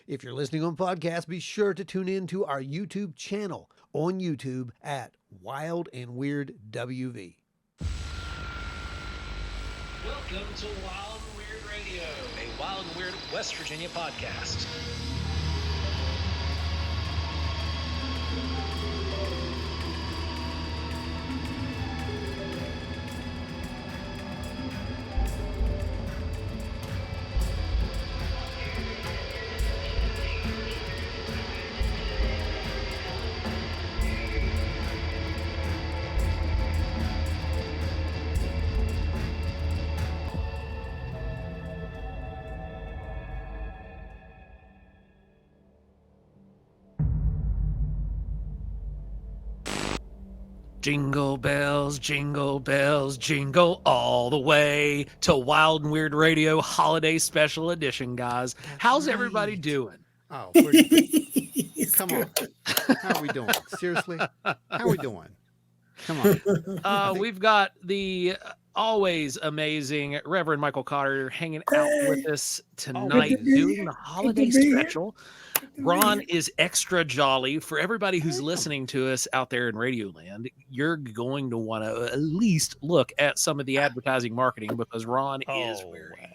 If you're listening on podcast, be sure to tune in to our YouTube channel on YouTube at Wild and Weird WV. Welcome to Wild and Weird Radio, a Wild and Weird West Virginia podcast. Jingle bells, jingle all the way to Wild and Weird Radio Holiday Special Edition, guys. How's everybody doing? Oh, come on. How are we doing? Seriously? How are we doing? Come on. We've got the always amazing Reverend Michael Cotter hanging out with us tonight doing the holiday special. Ron is extra jolly. For everybody who's listening to us out there in Radio Land, you're going to want to at least look at some of the advertising marketing because Ron is wearing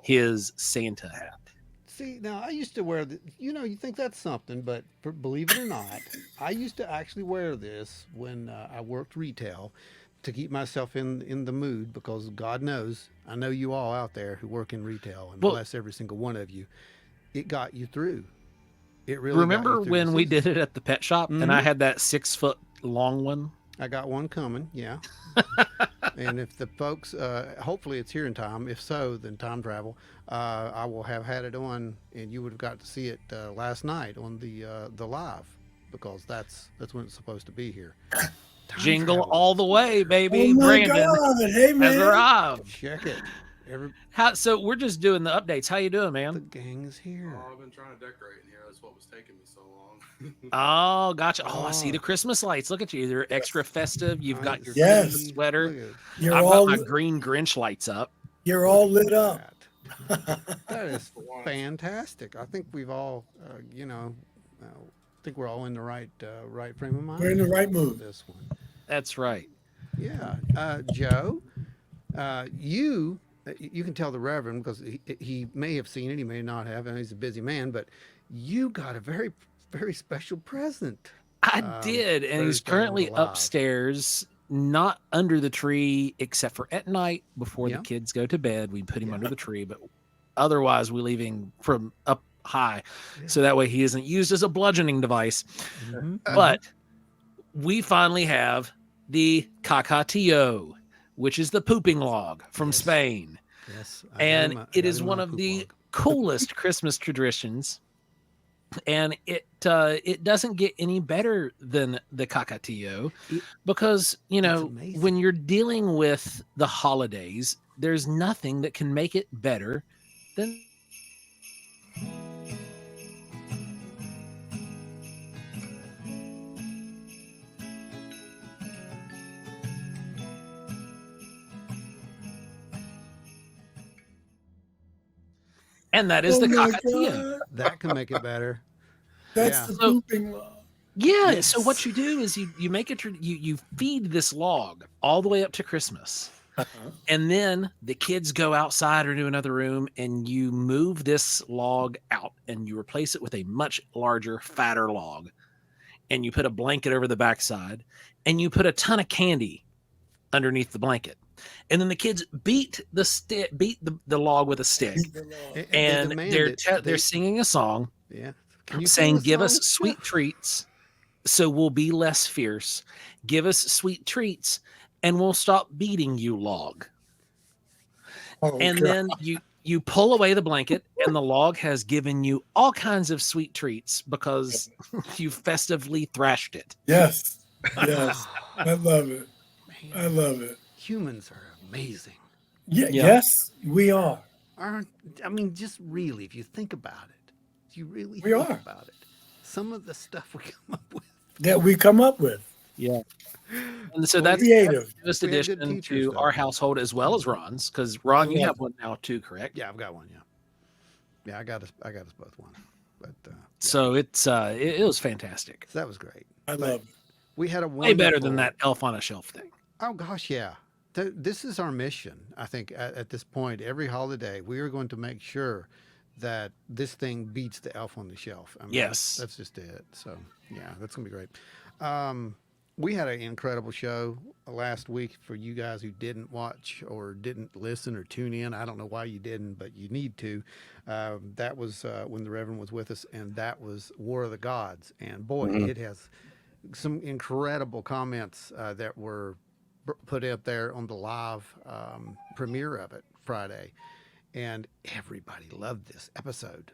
his Santa hat. See, now I used to wear you think that's something, but believe it or not, I used to actually wear this when I worked retail to keep myself in the mood, because God knows, I know you all out there who work in retail, and bless every single one of you, it got you through. It really remember when we did it at the pet shop and I had that 6 foot long one? I got one coming, yeah. And if the folks, hopefully it's here in time. If so, then time travel. I will have had it on, and you would have got to see it last night on the live, because that's when it's supposed to be here. Jingle travel all the way, baby. Oh my Brandon God. Hey, man. has arrived. Check it. So we're just doing the updates. How you doing, man? The gang's here. Oh, I've been trying to decorate in here. That's what was taking me so long. Oh, gotcha. Oh, I see the Christmas lights. Look at you. They're extra festive. You've got your Christmas sweater. You're I've all got my green Grinch lights up. You're all lit up. That is fantastic. I think we've all, I think we're all in the right frame of mind. We're in the right mood. This one. That's right. Yeah. Joe, you can tell the Reverend, because he may have seen it, he may not have, and he's a busy man, but you got a very, very special present. I did, and he's currently upstairs, not under the tree, except for at night before the kids go to bed. We put him under the tree, but otherwise we leave him from up high, so that way he isn't used as a bludgeoning device. Mm-hmm. But we finally have the cacatillo, which is the pooping log from Spain. Yes. And it is one of the coolest Christmas traditions. And it doesn't get any better than the cacatillo, because, when you're dealing with the holidays, there's nothing that can make it better than and that is the cacatillo. That can make it better. That's the pooping log. Yeah. Yes. So what you do is you make it, you feed this log all the way up to Christmas. And then the kids go outside or to another room, and you move this log out and you replace it with a much larger, fatter log. And you put a blanket over the backside, and you put a ton of candy underneath the blanket. And then the kids beat the log with a stick, and they're singing a song, saying, "Give us sweet treats, so we'll be less fierce. Give us sweet treats, and we'll stop beating you, log." Then you pull away the blanket, and the log has given you all kinds of sweet treats because you festively thrashed it. Yes, I love it. I love it. Humans are amazing. Yes, we are. Just really, if you think about it, about it, some of the stuff we come up with. That we come up with. Yeah. And so that's the newest addition to our household, as well as Ron's, because Ron, you have one now too, correct? Yeah, I've got one. Yeah, I got us both one. But So it was fantastic. So that was great. I But love it. we had a Way better than wonderful- that elf on a shelf thing. Oh gosh, yeah. This is our mission. I think at this point, every holiday, we are going to make sure that this thing beats the elf on the shelf. I mean, Yes. that's just it. So yeah, that's gonna be great. We had an incredible show last week for you guys who didn't watch or didn't listen or tune in. I don't know why you didn't, but you need to. That was when the Reverend was with us, and that was War of the Gods. And boy, it has some incredible comments that were put up there on the live premiere of it Friday, and everybody loved this episode.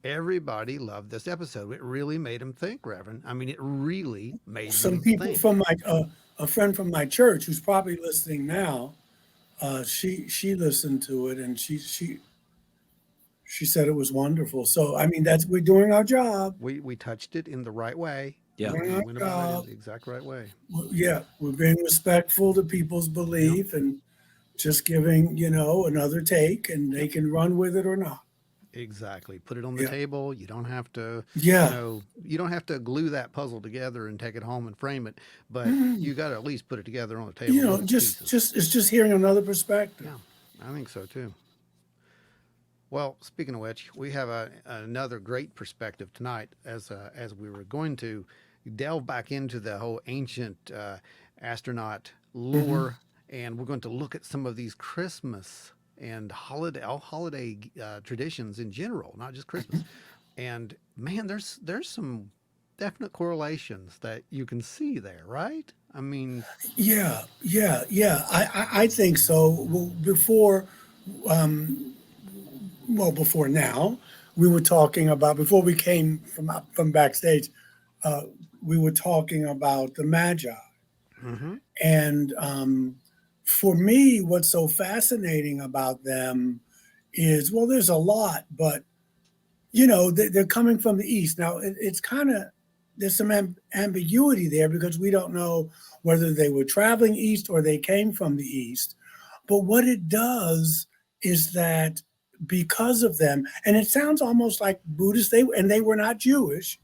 Everybody loved this episode. It really made them think, Reverend. I mean, it really made Some them people think. from my a friend from my church who's probably listening now. She listened to it and she said it was wonderful. So I mean, we're doing our job. We touched it in the right way. Yeah. We Yeah. went about it in the exact right way. Yeah, we're being respectful to people's belief and just giving, another take, and they can run with it or not. Exactly. Put it on the Yeah. table. You don't have to, Yeah. you don't have to glue that puzzle together and take it home and frame it, but you got to at least put it together on the table. with its pieces. It's just hearing another perspective. Yeah, I think so too. Well, speaking of which, we have another great perspective tonight as we were going to delve back into the whole ancient astronaut lore, and we're going to look at some of these Christmas and holiday traditions in general, not just Christmas. And man, there's some definite correlations that you can see there, right? I mean, Yeah. I think so. Well, before now, we were talking about, before we came from backstage, we were talking about the Magi. And for me, what's so fascinating about them is, well, there's a lot, but they're coming from the East. Now, it's kind of, there's some ambiguity there because we don't know whether they were traveling East or they came from the East. But what it does is that because of them, and it sounds almost like Buddhists, they were not Jewish.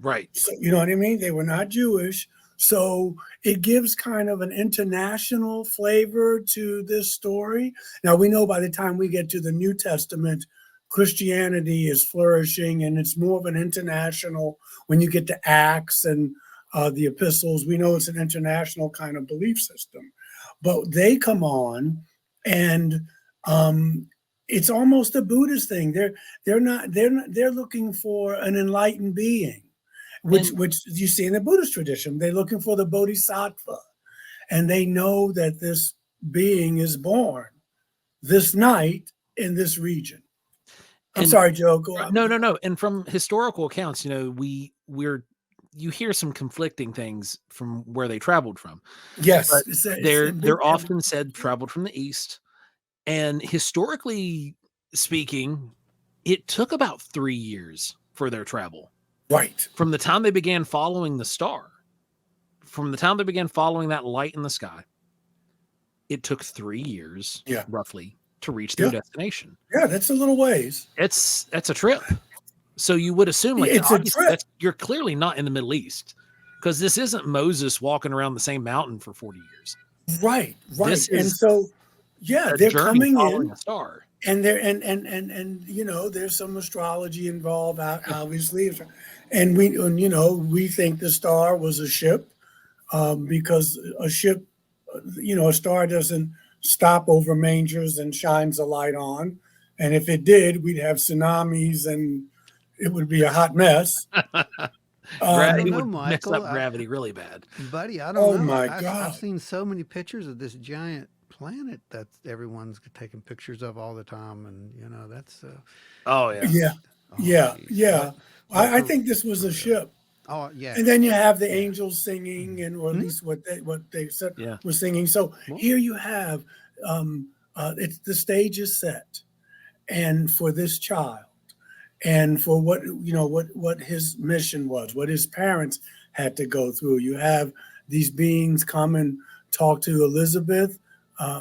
Right. So, you know what I mean? They were not Jewish. So it gives kind of an international flavor to this story. Now, we know by the time we get to the New Testament, Christianity is flourishing, and it's more of an international, when you get to Acts and the epistles, we know it's an international kind of belief system. But they come on, and it's almost a Buddhist thing. They're looking for an enlightened being, which you see in the Buddhist tradition. They're looking for the bodhisattva, and they know that this being is born this night in this region. I'm sorry, Joe. Go on. No. And from historical accounts, you hear some conflicting things from where they traveled from. Yes, But they're often said traveled from the East. And historically speaking, it took about 3 years for their travel. Right. From the time they began following the star, from the time they began following that light in the sky, it took 3 years, roughly, to reach their destination. Yeah, that's a little ways. That's a trip. So you would assume, It's a trip. you're clearly not in the Middle East, because this isn't Moses walking around the same mountain for 40 years. Right. This And is so, they're coming following in, a star. and there's some astrology involved, obviously, and we think the star was a ship, because a ship, a star doesn't stop over mangers and shines a light on, and if it did, we'd have tsunamis and it would be a hot mess. Gravity know, would mess Michael. up gravity really bad. buddy, I don't Oh know. my I've God. seen so many pictures of this giant planet that everyone's taking pictures of all the time, and that's Oh yeah. Yeah. I think this was a ship. oh yeah. And then you have the angels singing, or at least what they said were singing. So here you have, it's the stage is set, and for this child, and for what his mission was, what his parents had to go through. You have these beings come and talk to Elizabeth,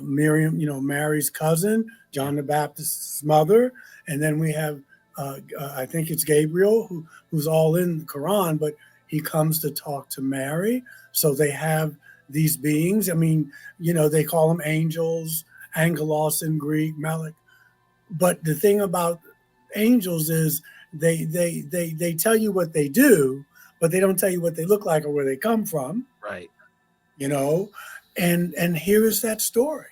Miriam, Mary's cousin, John the Baptist's mother, and then we have I think it's Gabriel who's all in the Quran, but he comes to talk to Mary. So they have these beings. I mean, they call them angels, angelos in Greek, Malik. But the thing about angels is they tell you what they do, but they don't tell you what they look like or where they come from. Right. And here is that story.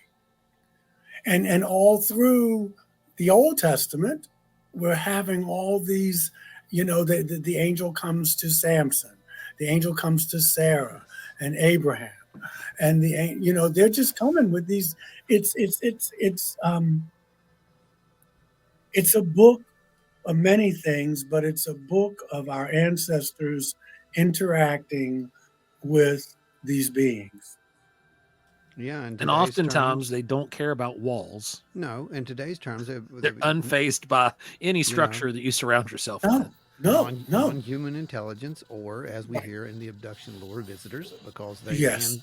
And all through the Old Testament, we're having all these, the angel comes to Samson, the angel comes to Sarah and Abraham, and they're just coming with these. It's a book of many things, but it's a book of our ancestors interacting with these beings. Yeah, and oftentimes they don't care about walls. No, in today's terms, they're unfazed by any structure that you surround yourself with. No. Non-human intelligence, or as we hear in the abduction lore, visitors, because they can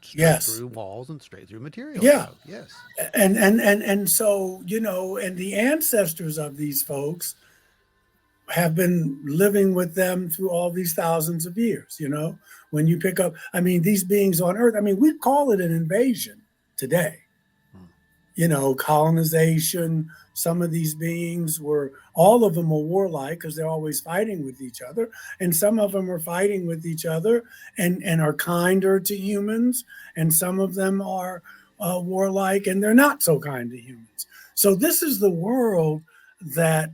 straight through walls and straight through materials. Yeah. So, yes. And so, and the ancestors of these folks have been living with them through all these thousands of years. When you pick up, these beings on Earth, we call it an invasion today. Colonization. Some of these beings all of them are warlike because they're always fighting with each other. And some of them are fighting with each other and are kinder to humans. And some of them are warlike and they're not so kind to humans. So this is the world that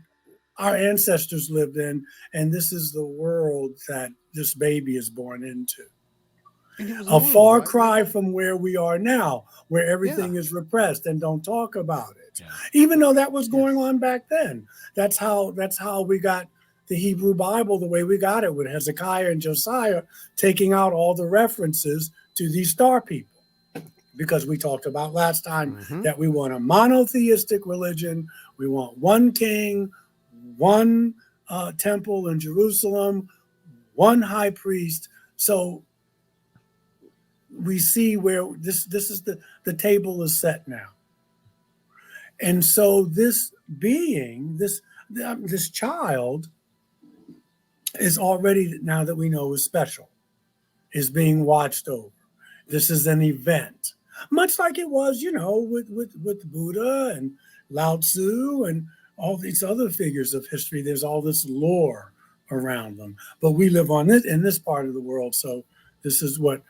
our ancestors lived in. And this is the world that this baby is born into. A far cry from where we are now, where everything is repressed and don't talk about it. Yeah. Even though that was going on back then. That's how we got the Hebrew Bible the way we got it, with Hezekiah and Josiah taking out all the references to these star people. Because we talked about last time that we want a monotheistic religion. We want one king, one temple in Jerusalem, one high priest. So we see where this is the table is set now. And so this being, this child is already, now that we know, is special, is being watched over. This is an event, much like it was, with Buddha and Lao Tzu and all these other figures of history. There's all this lore around them. But we live in this part of the world, so this is what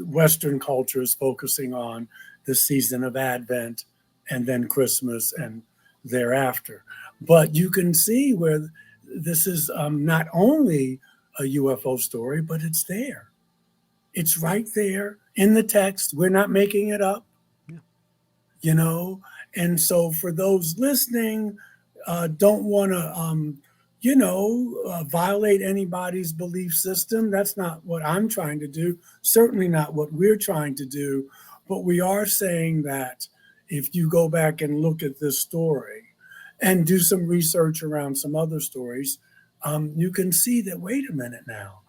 Western culture is focusing on, this season of Advent and then Christmas and thereafter. But you can see where this is not only a UFO story, but it's there. It's right there in the text. We're not making it up, And so for those listening, don't want to, violate anybody's belief system. That's not what I'm trying to do. Certainly not what we're trying to do. But we are saying that if you go back and look at this story and do some research around some other stories, you can see that, wait a minute now,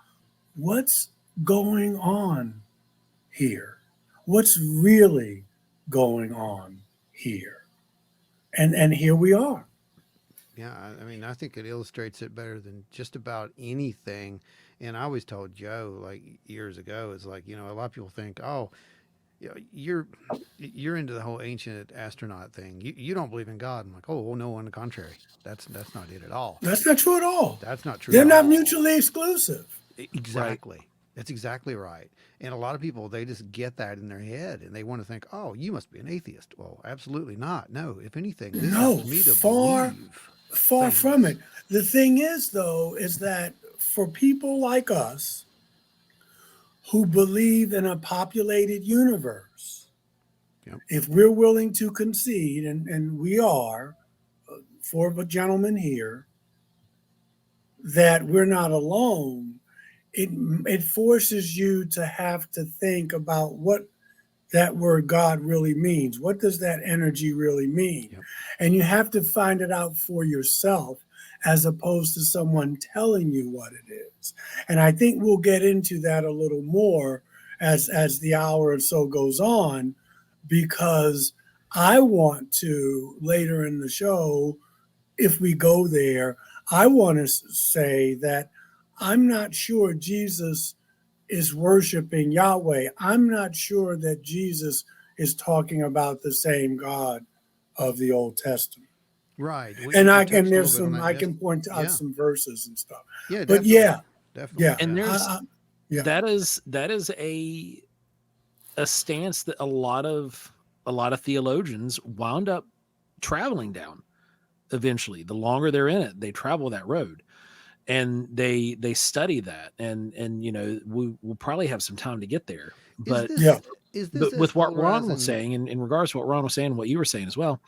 what's going on here? What's really going on here? And here we are. Yeah, I think it illustrates it better than just about anything. And I always told Joe, like years ago, it's like, a lot of people think, oh, you're into the whole ancient astronaut thing. You don't believe in God. I'm like, oh, well, no, on the contrary. That's not it at all. That's not true at all. That's not true. They're not mutually exclusive. Exactly. Right. That's exactly right. And a lot of people, they just get that in their head and they want to think, oh, you must be an atheist. Well, absolutely not. No, if anything, this helps me to believe. Far from it. The thing is, though, is that for people like us who believe in a populated universe, if we're willing to concede, and we are, for the gentlemen here, that we're not alone, it forces you to have to think about what that word God really means. What does that energy really mean? Yep. And you have to find it out for yourself as opposed to someone telling you what it is. And I think we'll get into that a little more as the hour or so goes on, because I want to, later in the show, if we go there, I want to say that I'm not sure Jesus is worshiping Yahweh. I'm not sure that Jesus is talking about the same God of the Old Testament. Right. And We I can touched a there's little bit on some that I can point out Yeah. some verses and stuff. Yeah, But definitely. yeah. And there's Yeah. that is a stance that a lot of theologians wound up traveling down eventually. The longer they're in it, they travel that road and they study that, and we'll probably have some time to get there. But Is this as with what Ron polarizing? was saying, in regards to what Ron was saying, what you were saying as well,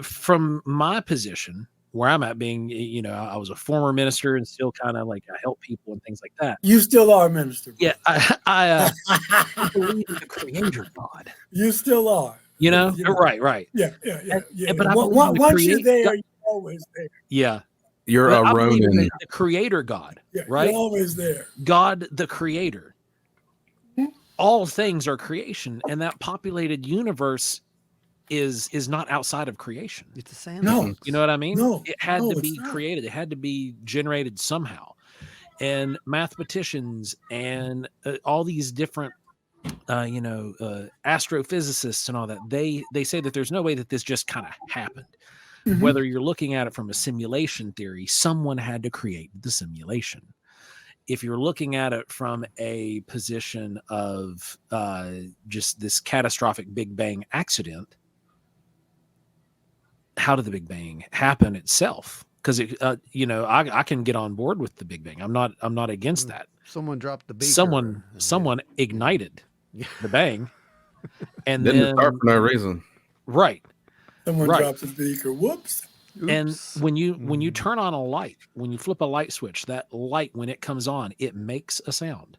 from my position where I'm at, being, I was a former minister and still kind of like I help people and things like that. You still are, minister. Yeah, I believe in the Creator God. You still are. Right. Yeah. But I believe in the once you're there, you're always there. Yeah. You're But a I believe in Ronin. the Creator God, Yeah, right? you're always there. God, the Creator. All things are creation, and that populated universe is not outside of creation. It's a sandbox. You know what I mean? No, It had no, to it's be not. created. It had to be generated somehow. And mathematicians and all these different, astrophysicists and all that, they say that there's no way that this just kind of happened. Mhm. Whether you're looking at it from a simulation theory, someone had to create the simulation. If you're looking at it from a position of just this catastrophic Big Bang accident, how did the Big Bang happen itself? Because I can get on board with the Big Bang. I'm not against that. Someone dropped the beaker. Someone ignited the bang, and Didn't then start for no reason. right. Someone Right. drops a beaker. Whoops. And Oops. when you turn on a light, when you flip a light switch, that light, when it comes on, it makes a sound.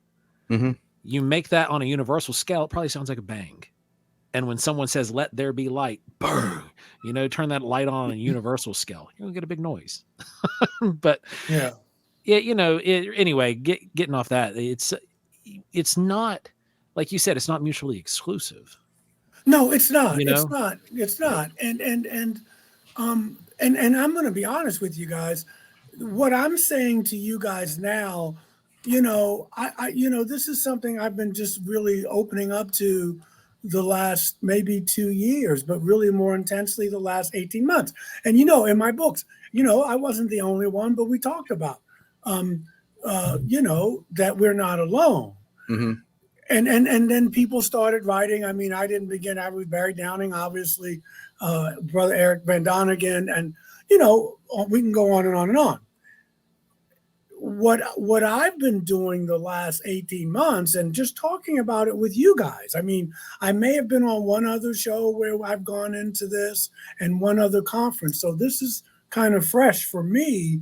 Mhm. You make that on a universal scale, it probably sounds like a bang. And when someone says, "Let there be light," burn, turn that light on a universal scale, you're gonna get a big noise. But Yeah. anyway, getting off that, it's not, like you said, it's not mutually exclusive. No, it's not. You know? It's not. It's not. And I'm going to be honest with you guys. What I'm saying to you guys now, I this is something I've been just really opening up to the last maybe 2 years, but really more intensely the last 18 months. And in my books, I wasn't the only one, but we talked about that we're not alone. Mm-hmm. And then people started writing. I mean, I didn't begin. I was Barry Downing, obviously, Brother Eric Van Donigan, and we can go on and on and on. What I've been doing the last 18 months and just talking about it with you guys. I mean, I may have been on one other show where I've gone into this and one other conference. So this is kind of fresh for me.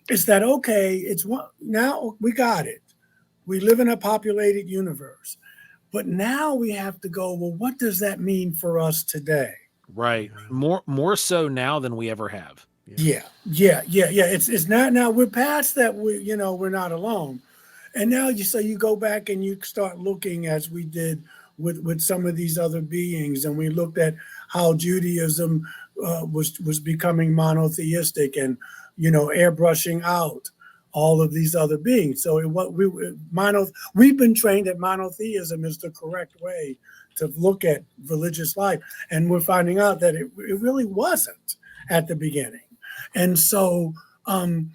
Is that okay? Now we got it. We live in a populated universe, but now we have to go, well, what does that mean for us today? Right. More so now than we ever have. Yeah. It's not, now we're past that. We're not alone. And now you go back and you start looking, as we did with some of these other beings. And we looked at how Judaism was becoming monotheistic and, airbrushing out all of these other beings. So we've been trained that monotheism is the correct way to look at religious life. And we're finding out that it really wasn't at the beginning. And so, and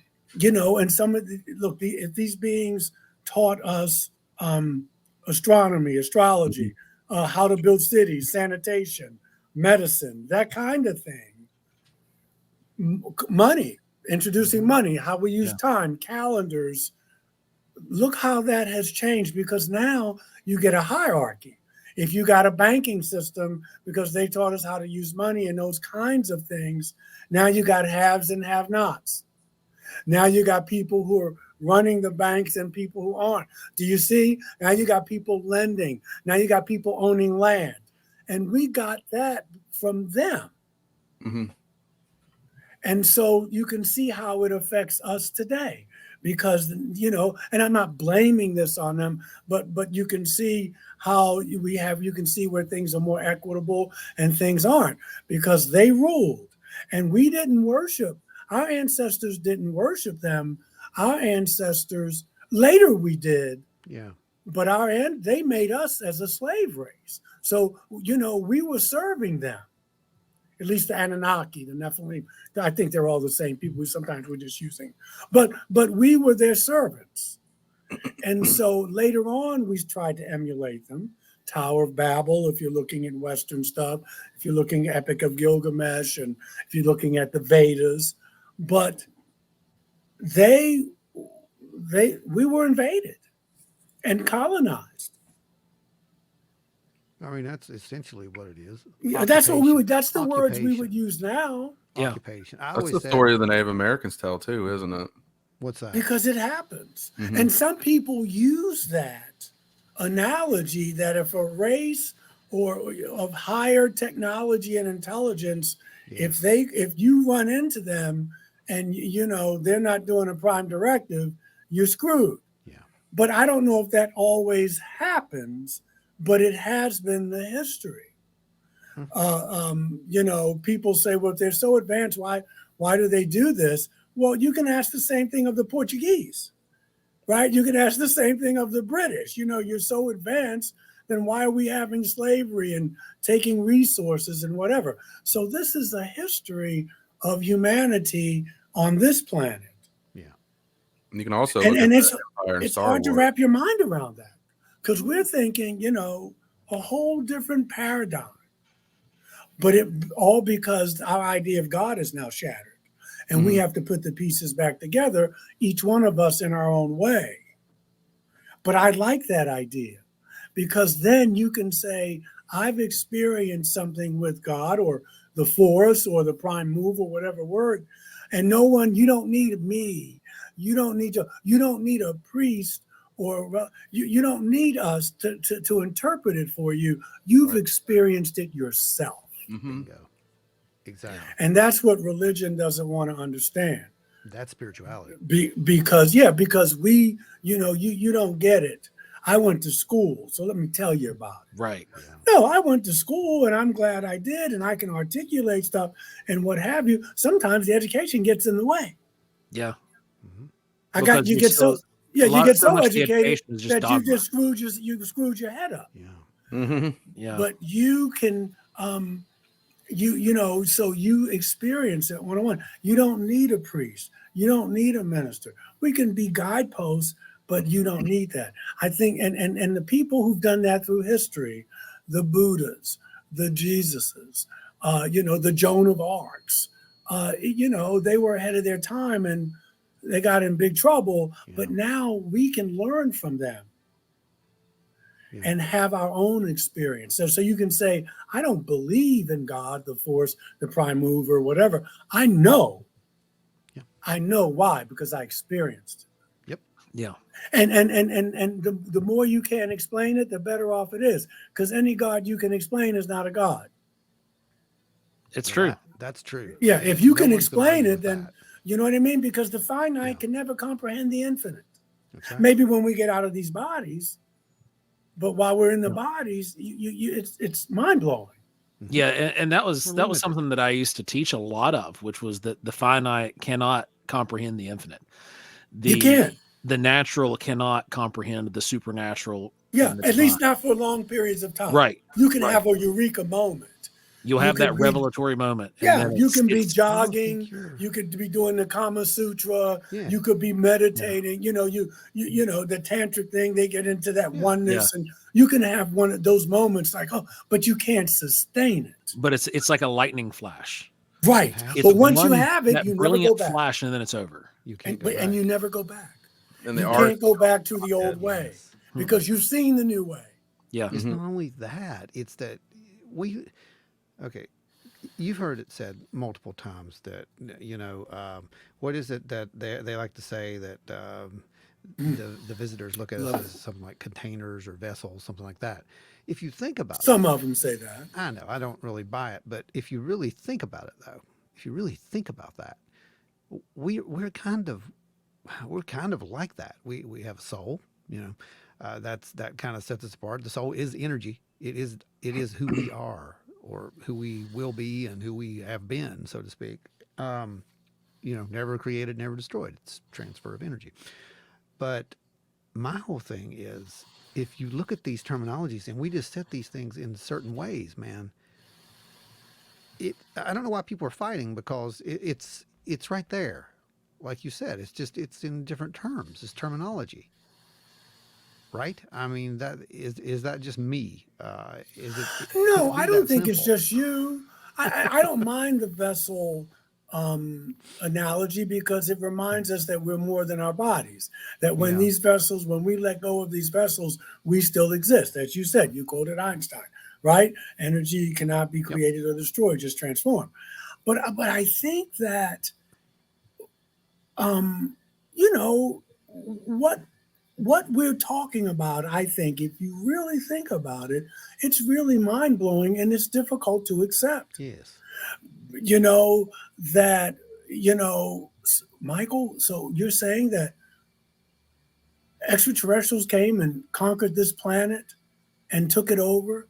some of these beings taught us astronomy, astrology, how to build cities, sanitation, medicine, that kind of thing. Money, introducing money, how we use time, calendars. Look how that has changed, because now you get a hierarchy. If you got a banking system, because they taught us how to use money and those kinds of things, now you got haves and have-nots. Now you got people who are running the banks and people who aren't. Do you see? Now you got people lending. Now you got people owning land. And we got that from them. Mm-hmm. And so you can see how it affects us today, because, and I'm not blaming this on them, but you can see how you can see where things are more equitable and things aren't, because they ruled and we didn't worship. our ancestors didn't worship them. Our ancestors, later we did, Yeah. but they made us as a slave race. So, we were serving them. At least the Anunnaki, the Nephilim. I think they're all the same people. Sometimes we're just using, but we were their servants. And so later on, we tried to emulate them. Tower of Babel, if you're looking at Western stuff, if you're looking at Epic of Gilgamesh, and if you're looking at the Vedas, but we were invaded and colonized. I mean, that's essentially what it is. Yeah, that's what Occupation. that's the words we Occupation. would use now. Yeah. Occupation. I That's always the said, story the Native Americans tell too, isn't it? what's that? Because it happens. Mhm. And some people use that analogy that if a race or of higher technology and intelligence, Yeah. if you run into them and they're not doing a prime directive, you're screwed. Yeah. But I don't know if that always happens, but it has been the history. People say, well, if they're so advanced, why do they do this? Well, you can ask the same thing of the Portuguese, right? You can ask the same thing of the British. You're so advanced, then why are we having slavery and taking resources and whatever? So this is a history of humanity on this planet. Yeah. And you can also And it's Empire and it's Star hard to Wars. wrap your mind around that because we're thinking, a whole different paradigm. But it all because our idea of God is now shattered. And we have to put the pieces back together, each one of us in our own way. But I like that idea because then you can say, I've experienced something with God or the force or the prime move or whatever word. And you don't need me. You don't need a priest or you don't need us to interpret it for you. You've experienced it yourself. Mm-hmm. Bingo. Exactly. And that's what religion doesn't want to understand. That's spirituality. Because we, you don't get it. I went to school, so let me tell you about it. Right. No, I went to school and I'm glad I did, and I can articulate stuff and what have you. Sometimes the education gets in the way. Yeah. You get so educated that you just screwed your head up. Yeah. Mm-hmm. Yeah. But you can so you experience it one-on-one. You don't need a priest. You don't need a minister. We can be guideposts, but you don't need that. I think, and the people who've done that through history, the Buddhas, the Jesuses, the Joan of Arcs, they were ahead of their time and they got in big trouble, but now we can learn from them. And have our own experience. So you can say, I don't believe in God, the force, the prime mover, whatever. I know. Yeah. I know why, because I experienced it. Yep. Yeah. And the more you can explain it, the better off it is. Because any God you can explain is not a God. It's true. That's true. Yeah. If you No can one's gonna explain argue it, with then that. you know what I mean? Because the finite can never comprehend the infinite. That's right. Maybe when we get out of these bodies, but while we're in the bodies, it's mind blowing. Yeah, and that was limited. something that I used to teach a lot of, which was that the finite cannot comprehend the infinite. You can't. The natural cannot comprehend the supernatural. Yeah, and the at least divine. not for long periods of time. Right. You can have a eureka moment. You'll You have that could be- revelatory moment. and Yeah, then you it's- can be it's- jogging. you're- You could be doing the Kama Sutra. Yeah. You could be meditating. You know the tantric thing. They get into that oneness, and you can have one of those moments like, but you can't sustain it. But it's like a lightning flash. Right. have It's But once you one- have it, that you never go brilliant back. flash, and then it's over. You can't And, go but, back. and you never go back. And You the art. can't go back to the old way because you've seen the new way. Yeah. It's not only that, it's that you've heard it said multiple times that, what is it that they like to say that the visitors look at us as something like containers or vessels, something like that. If you think about it, Some of them say that. I know, I don't really buy it, but if you really think about it though, that, we're kind of like that. We have a soul, that kind of sets us apart. The soul is energy. It is who we are, or who we will be, and who we have been, so to speak. never created, never destroyed. It's transfer of energy. But my whole thing is, if you look at these terminologies and we just set these things in certain ways, man, I don't know why people are fighting, because it's right there. Like you said, it's in different terms. It's terminology. Right? I mean, is that just me? Is it? No, Could it I be don't that think it's simple? just you. I don't mind the vessel analogy, because it reminds us that we're more than our bodies. That when Yeah. when we let go of these vessels, we still exist. As you said, you quoted Einstein, right? Energy cannot be Yep. created or destroyed, just transformed. But I think that um, you know what we're talking about. I think if you really think about it, it's really mind blowing, and it's difficult to accept. Yes. You know that Michael. So you're saying that extraterrestrials came and conquered this planet and took it over,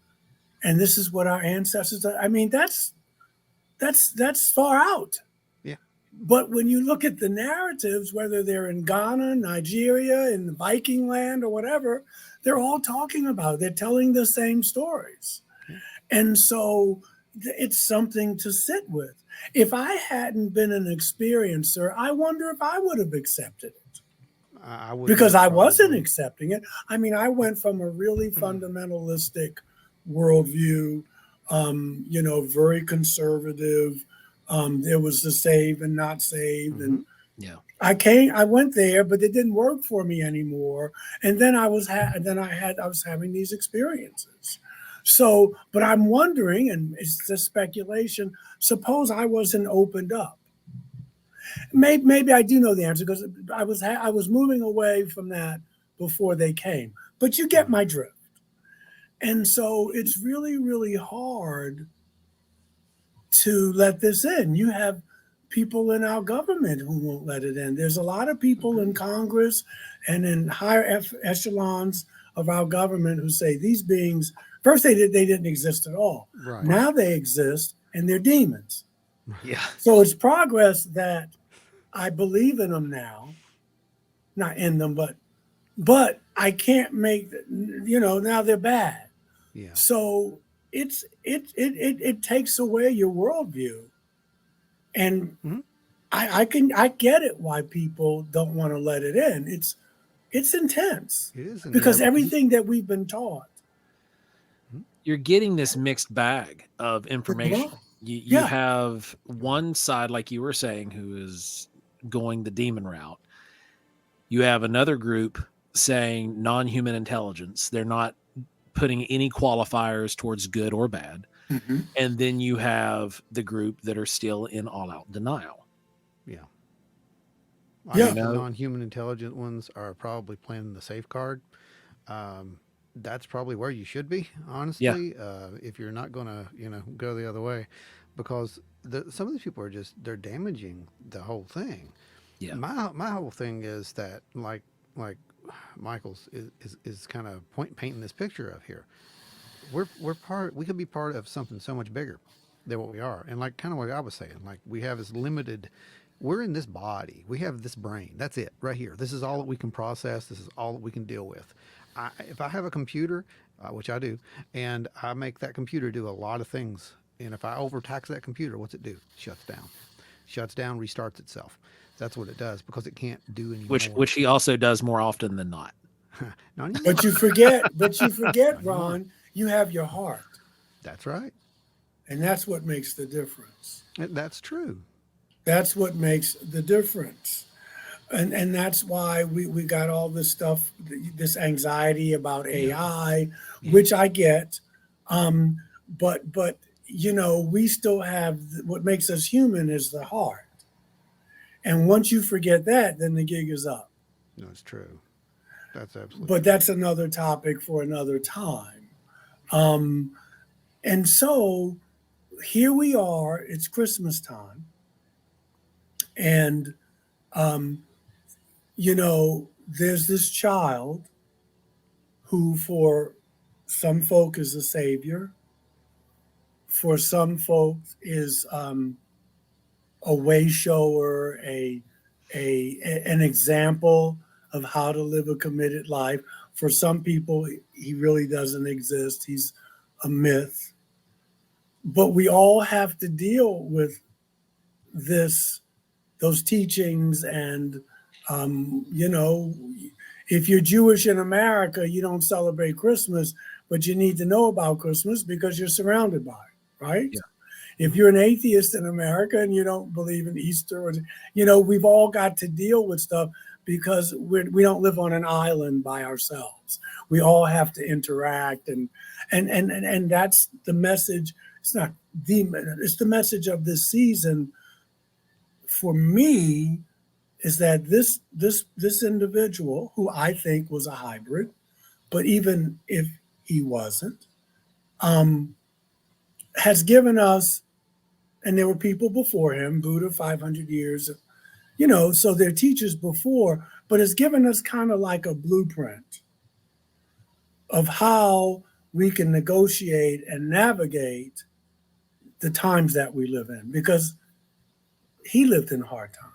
and this is what our ancestors. I mean, that's far out. Yeah. But when you look at the narratives, whether they're in Ghana, Nigeria, in the Viking land, or whatever, they're all talking about it. They're telling the same stories. Yeah. And so it's something to sit with. If I hadn't been an experiencer, I wonder if I would have accepted it, I would because I wasn't probably. accepting it. I mean, I went from a really fundamentalistic worldview, very conservative. There was the save and not save, Hmm. and Yeah. I went there, but it didn't work for me anymore. And then I was having these experiences. So, but I'm wondering, and it's just speculation. Suppose I wasn't opened up. Maybe I do know the answer, because I was moving away from that before they came. But you get Right. my drift. And so it's really, really hard to let this in. You have people in our government who won't let it in. There's a lot of people in Congress and in higher echelons of our government who say these beings, first they didn't exist at all. Right. Now they exist, and they're demons. Yeah. So it's progress that I believe in them now, not in them, but I can't make, now they're bad. Yeah. So it takes away your worldview. And Mhm. I get it why people don't want to let it in. It's intense, It is because intense. everything that we've been taught. You're getting this mixed bag of information. You Yeah. have one side, like you were saying, who is going the demon route. You have another group saying non-human intelligence. They're not putting any qualifiers towards good or bad. Mm-hmm. And then you have the group that are still in all-out denial. Yeah. Yeah. I think the non-human intelligent ones are probably playing the safe card. That's probably where you should be, honestly. If you're not going to, go the other way, because some of these people are they're damaging the whole thing. Yeah. My whole thing is that, like Michael's is kind of painting this picture of here. We could be part of something so much bigger than what we are. And like kind of what I was saying, like we have this limited, we're in this body, we have this brain, that's it right here. This is all that we can process. This is all that we can deal with. If I have a computer, which I do, and I make that computer do a lot of things, and if I overtax that computer, what's it do? Shuts down, restarts itself. That's what it does, because it can't do anymore. Which he also does more often than not. Not anymore. But you forget, Not Ron, you have your heart. That's right. And that's what makes the difference. That's true. That's what makes the difference. And that's why we got all this stuff, this anxiety about AI, which I get. But we still have what makes us human is the heart. And once you forget that, then the gig is up. No, it's true. That's absolutely But true. that's another topic for another time. And so here we are, it's Christmas time. And, there's this child who, for some folk, is a savior. For some folks, is a way shower, an example of how to live a committed life. For some people, he really doesn't exist. He's a myth. But we all have to deal with those teachings. And, if you're Jewish in America, you don't celebrate Christmas, but you need to know about Christmas because you're surrounded by it, right? Yeah. If you're an atheist in America and you don't believe in Easter, or, we've all got to deal with stuff because we don't live on an island by ourselves. We all have to interact, and that's the message. It's the message of this season for me, is that this individual, who I think was a hybrid, but even if he wasn't, has given us, and there were people before him, Buddha, 500 years, so they're teachers before, but has given us kind of like a blueprint of how we can negotiate and navigate the times that we live in, because he lived in hard times.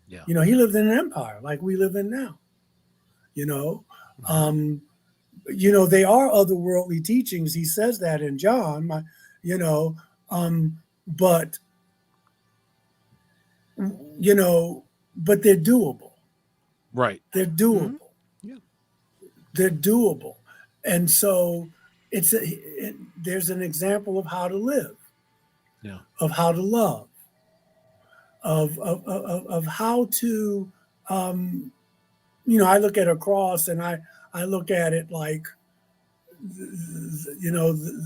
Yeah. He lived in an empire like we live in now. They are otherworldly teachings. He says that in John, but but they're doable. Right. They're doable. Mm-hmm. Yeah. They're doable. And so there's an example of how to live, of how to love, of how to, I look at a cross and I look at it like,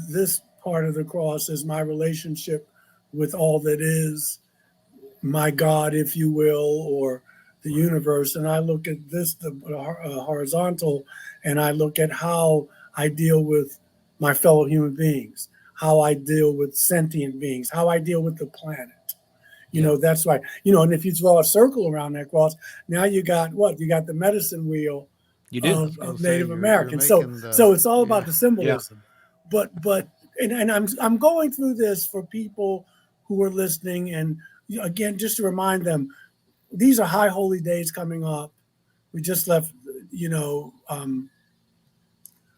this part of the cross is my relationship with all that is, my God, if you will, or the universe. And I look at this, the horizontal, and I look at how I deal with my fellow human beings, how I deal with sentient beings, how I deal with the planet. That's why, and if you draw a circle around that cross, now you got what? You got the medicine wheel of Native Americans. So it's all about the symbolism. Yeah. But I'm going through this for people who are listening, and again, just to remind them, these are high holy days coming up. We just left,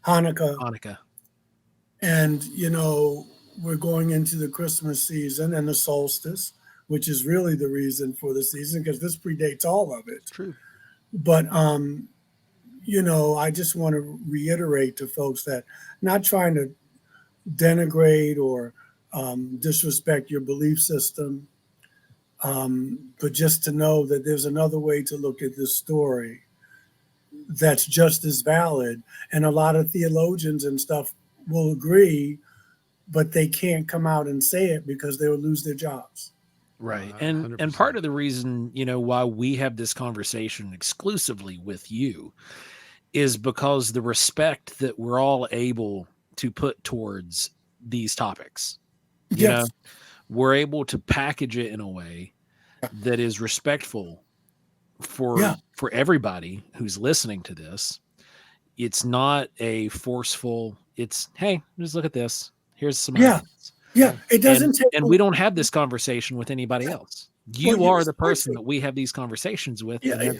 Hanukkah. And, we're going into the Christmas season and the solstice, which is really the reason for the season, because this predates all of it. True. But, I just want to reiterate to folks that not trying to denigrate or disrespect your belief system, but just to know that there's another way to look at this story that's just as valid. And a lot of theologians and stuff will agree, but they can't come out and say it because they will lose their jobs. Right. And part of the reason, why we have this conversation exclusively with you is because the respect that we're all able to put towards these topics. Yes. We're able to package it in a way that is respectful for everybody who's listening to this. It's not a forceful, it's, hey, just look at this. Here's some ideas. Yeah. It doesn't and we don't have this conversation with anybody else. You are the person that we have these conversations with. Yeah.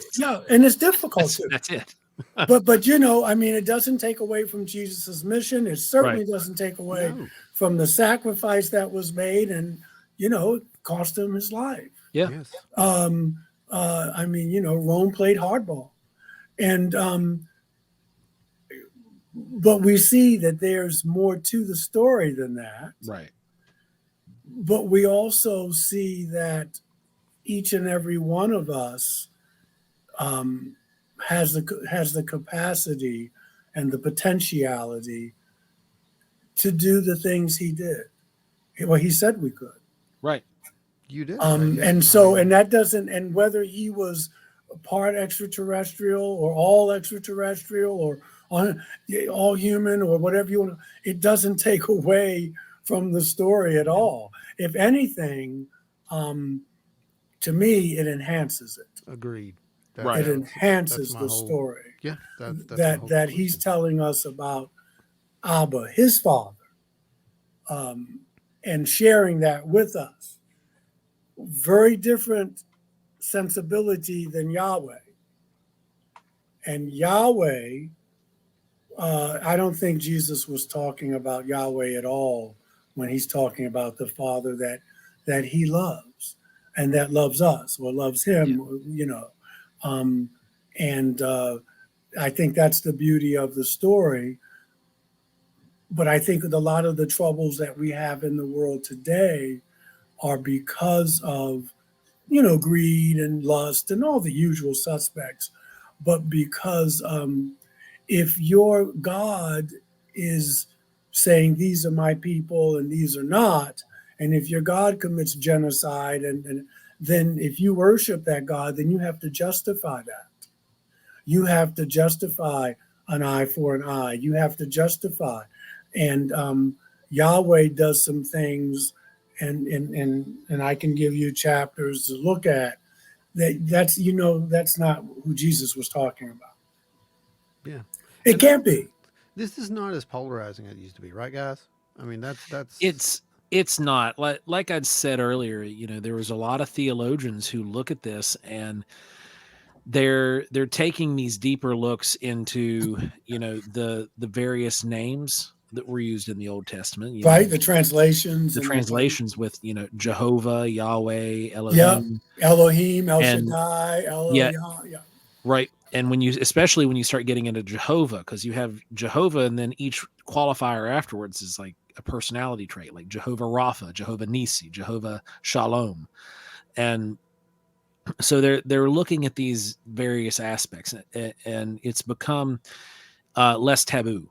And it's difficult. That's it. but it doesn't take away from Jesus's mission. It certainly doesn't take away from the sacrifice that was made, and it cost him his life. Yeah. Yes. Rome played hardball, and but we see that there's more to the story than that. Right. But we also see that each and every one of us has the capacity and the potentiality to do the things he did. Well, he said we could. Right. You did. And so, and that doesn't, and whether he was part extraterrestrial or all extraterrestrial or all human or whatever you want, it doesn't take away from the story at all. If anything, to me, it enhances it. Agreed. It enhances the story. Yeah. That he's telling us about Abba, his father, and sharing that with us. very different sensibility than Yahweh. And Yahweh, I don't think Jesus was talking about Yahweh at all when he's talking about the Father that he loves and that loves us or loves him, you know. And I think that's the beauty of the story. But I think a lot of the troubles that we have in the world today are because of, you know, greed and lust and all the usual suspects. But because if your God is saying these are my people and these are not, and if your God commits genocide, and then if you worship that God, then you have to justify that. You have to justify an eye for an eye. You have to justify. And Yahweh does some things, and I can give you chapters to look at. That's, you know, that's not who Jesus was talking about. Yeah. It can't be. This is not as polarizing as it used to be, right, guys? I mean, that's It's not like I'd said earlier. You know, there was a lot of theologians who look at this and they're taking these deeper looks into, you know, the various names that were used in the Old Testament, you Right, know, the translations. the translations with, you know, Jehovah, Yahweh, Yep, Elohim, Elohim, El and Shaddai, yeah, yeah. right. And when you, especially when you start getting into Jehovah, because you have Jehovah, and then each qualifier afterwards is like a personality trait, like Jehovah Rapha, Jehovah Nisi, Jehovah Shalom, and so they're looking at these various aspects, and it's become less taboo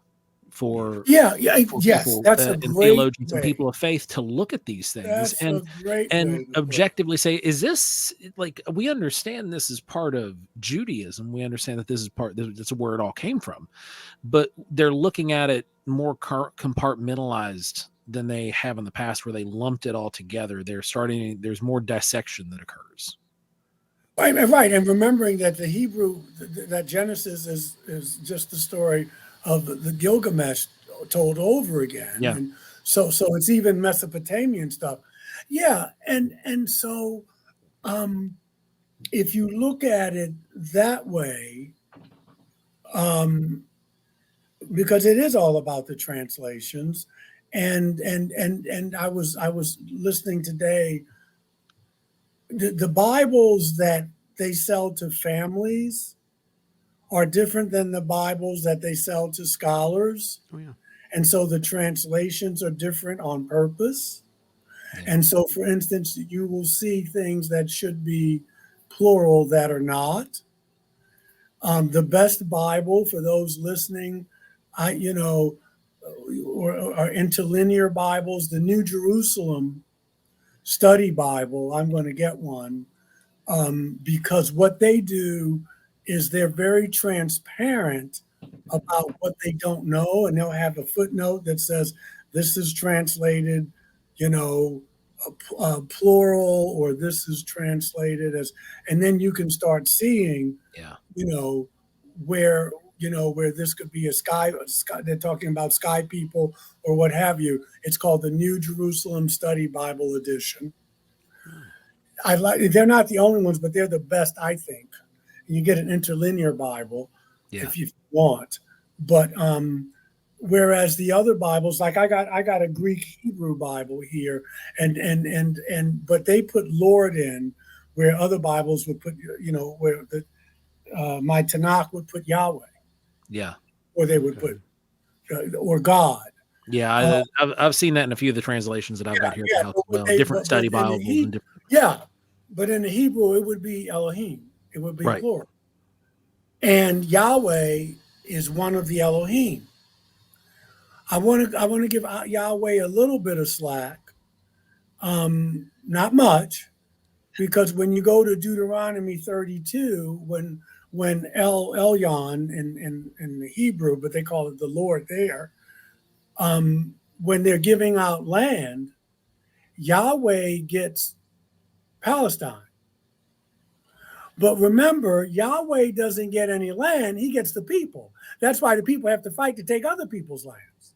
for Yes, people that's a and great theologians and way. people of faith to look at these things That's a great and way to put it. objectively say, is this, like, we understand this is part of Judaism, we understand that this is that's where it all came from, but they're looking at it more compartmentalized than they have in the past, where they lumped it all together. There's more dissection that occurs. Right, and remembering that the Hebrew, that Genesis is just the story of the Gilgamesh told over again, Yeah. and so it's even Mesopotamian stuff, yeah, and so if you look at it that way, because it is all about the translations, and I was listening today. The Bibles that they sell to families are different than the Bibles that they sell to scholars. oh yeah. And so the translations are different on purpose. Yeah. And so, for instance, you will see things that should be plural that are not. The best Bible for those listening, or interlinear Bibles, the New Jerusalem Study Bible, I'm going to get one. Because what they do is they're very transparent about what they don't know, and they'll have a footnote that says this is translated, you know, plural, or this is translated as, and then you can start seeing, Yeah. you know, where this could be a sky. They're talking about sky people or what have you. It's called the New Jerusalem Study Bible Edition. They're not the only ones, but they're the best, I think. You get an interlinear Bible if you want, but whereas the other Bibles, like I got a Greek Hebrew Bible here, and but they put Lord in where other Bibles would put, you know, where my Tanakh would put Yahweh. Yeah. Or they would put or God. Yeah, I've seen that in a few of the translations that I've got here at the house as well. Different study Bibles and different. Yeah, but in the Hebrew it would be Elohim. It would be plural. And Yahweh is one of the Elohim. I want to give Yahweh a little bit of slack, not much, because when you go to Deuteronomy 32, when Elyon in the Hebrew, but they call it the Lord there, when they're giving out land, Yahweh gets Palestine. But remember, Yahweh doesn't get any land, he gets the people. That's why the people have to fight to take other people's lands.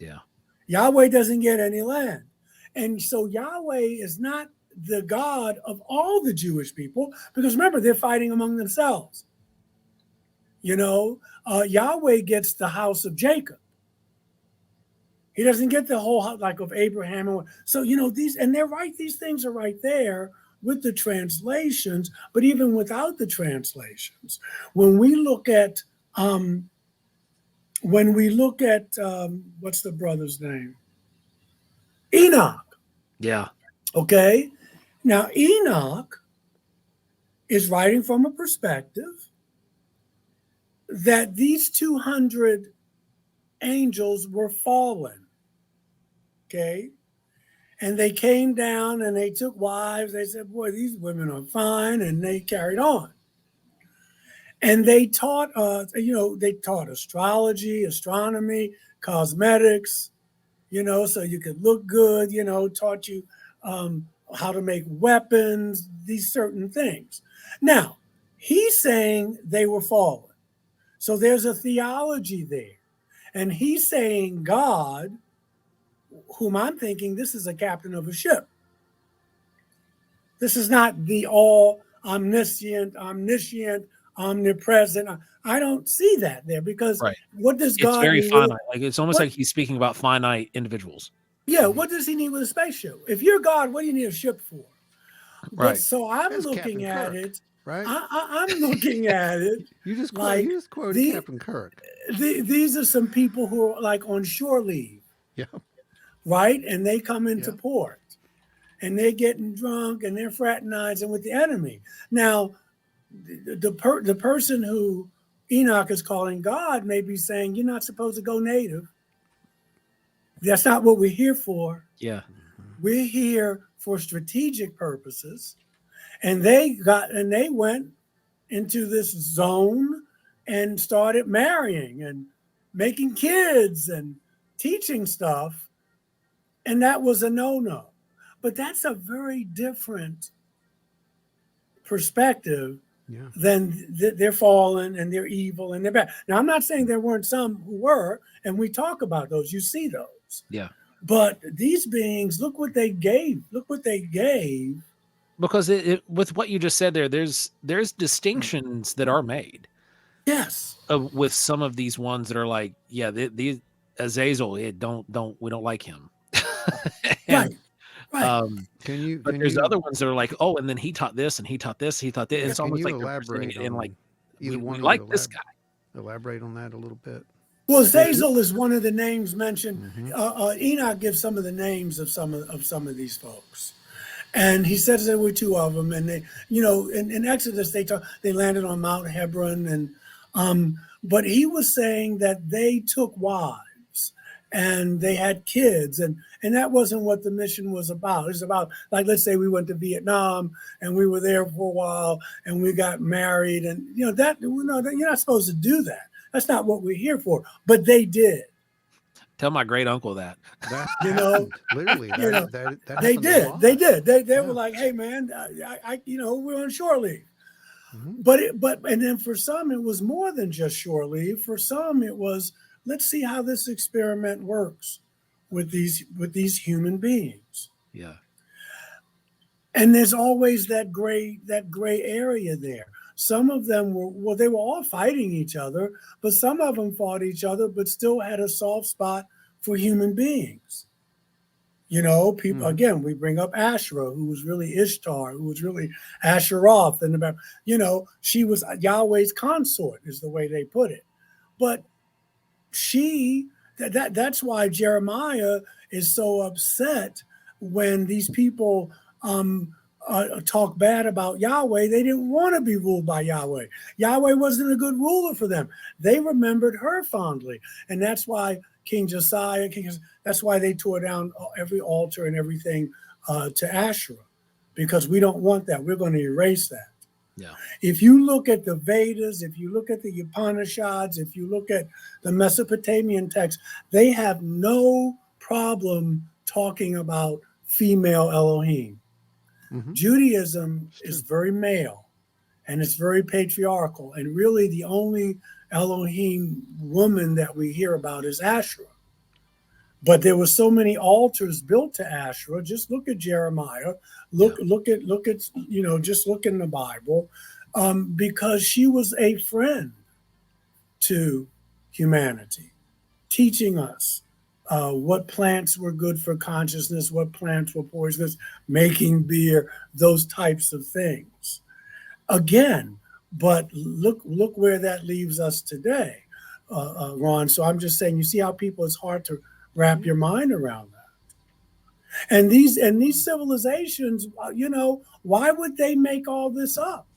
Yeah. Yahweh doesn't get any land. And so Yahweh is not the God of all the Jewish people, because remember, they're fighting among themselves. Yahweh gets the house of Jacob. He doesn't get the whole house like of Abraham. So, these, and they're right, these things are right there with the translations, but even without the translations, when we look at what's the brother's name? Enoch. Yeah. Okay. Now, Enoch is writing from a perspective that these 200 angels were fallen. Okay. And they came down and they took wives. They said, boy, these women are fine. And they carried on. And they taught, they taught astrology, astronomy, cosmetics, so you could look good, taught you how to make weapons, these certain things. Now, he's saying they were fallen. So there's a theology there. And he's saying God, whom I'm thinking this is a captain of a ship. This is not the all omniscient, omnipresent. I don't see that there because what does God? It's very finite. Like it's almost like he's speaking about finite individuals. Yeah, what does he need with a spaceship? If you're God, what do you need a ship for? Right. But so I'm That's looking Captain at Kirk, it. right? I'm looking at it. You just quoted Captain Kirk. These are some people who are like on shore leave. Yeah. Right, and they come into port, and they're getting drunk and they're fraternizing with the enemy. Now, the person who Enoch is calling God may be saying, you're not supposed to go native. That's not what we're here for. Yeah. We're here for strategic purposes. And they went into this zone and started marrying and making kids and teaching stuff. And that was a no-no. But that's a very different perspective than they're fallen and they're evil and they're bad. Now, I'm not saying there weren't some who were, and we talk about those. You see those. Yeah. But these beings, look what they gave. Look what they gave. Because with what you just said there's distinctions that are made. Yes. With some of these ones that are like, these Azazel, we don't like him. And, right. But there's other ones that are like, oh, and then he taught this, and he taught this, he taught this. Yeah, it's almost like they're presenting it in like, we like this guy. Elaborate on that a little bit. Well, Azazel is one of the names mentioned. Enoch gives some of the names of some of these folks, and he says there were two of them. And they, in Exodus they landed on Mount Hebron, and but he was saying that they took wives and they had kids, and that wasn't what the mission was about. It was about, like, let's say we went to Vietnam and we were there for a while and we got married, and you're not supposed to do that. That's not what we're here for. But they did. Tell my great uncle that. Literally, that they did. They were like, hey man, we're on shore leave. But then for some it was more than just shore leave. For some it was, let's see how this experiment works with these human beings. Yeah. And there's always that gray area there. Some of them they were all fighting each other, but some of them fought each other, but still had a soft spot for human beings. People, again, we bring up Asherah, who was really Ishtar, who was really Asheroth. And, she was Yahweh's consort, is the way they put it. But that's why Jeremiah is so upset when these people talk bad about Yahweh. They didn't want to be ruled by Yahweh. Yahweh wasn't a good ruler for them. They remembered her fondly. And that's why King Josiah, that's why they tore down every altar and everything to Asherah, because we don't want that. We're going to erase that. Yeah. If you look at the Vedas, if you look at the Upanishads, if you look at the Mesopotamian texts, they have no problem talking about female Elohim. Judaism is very male and it's very patriarchal. And really the only Elohim woman that we hear about is Asherah. But there were so many altars built to Asherah. Just look at Jeremiah. Look at just look in the Bible, because she was a friend to humanity, teaching us what plants were good for consciousness, what plants were poisonous, making beer, those types of things. Again, but look where that leaves us today, Ron. So I'm just saying, you see how people, it's hard to wrap your mind around that. And these civilizations, why would they make all this up?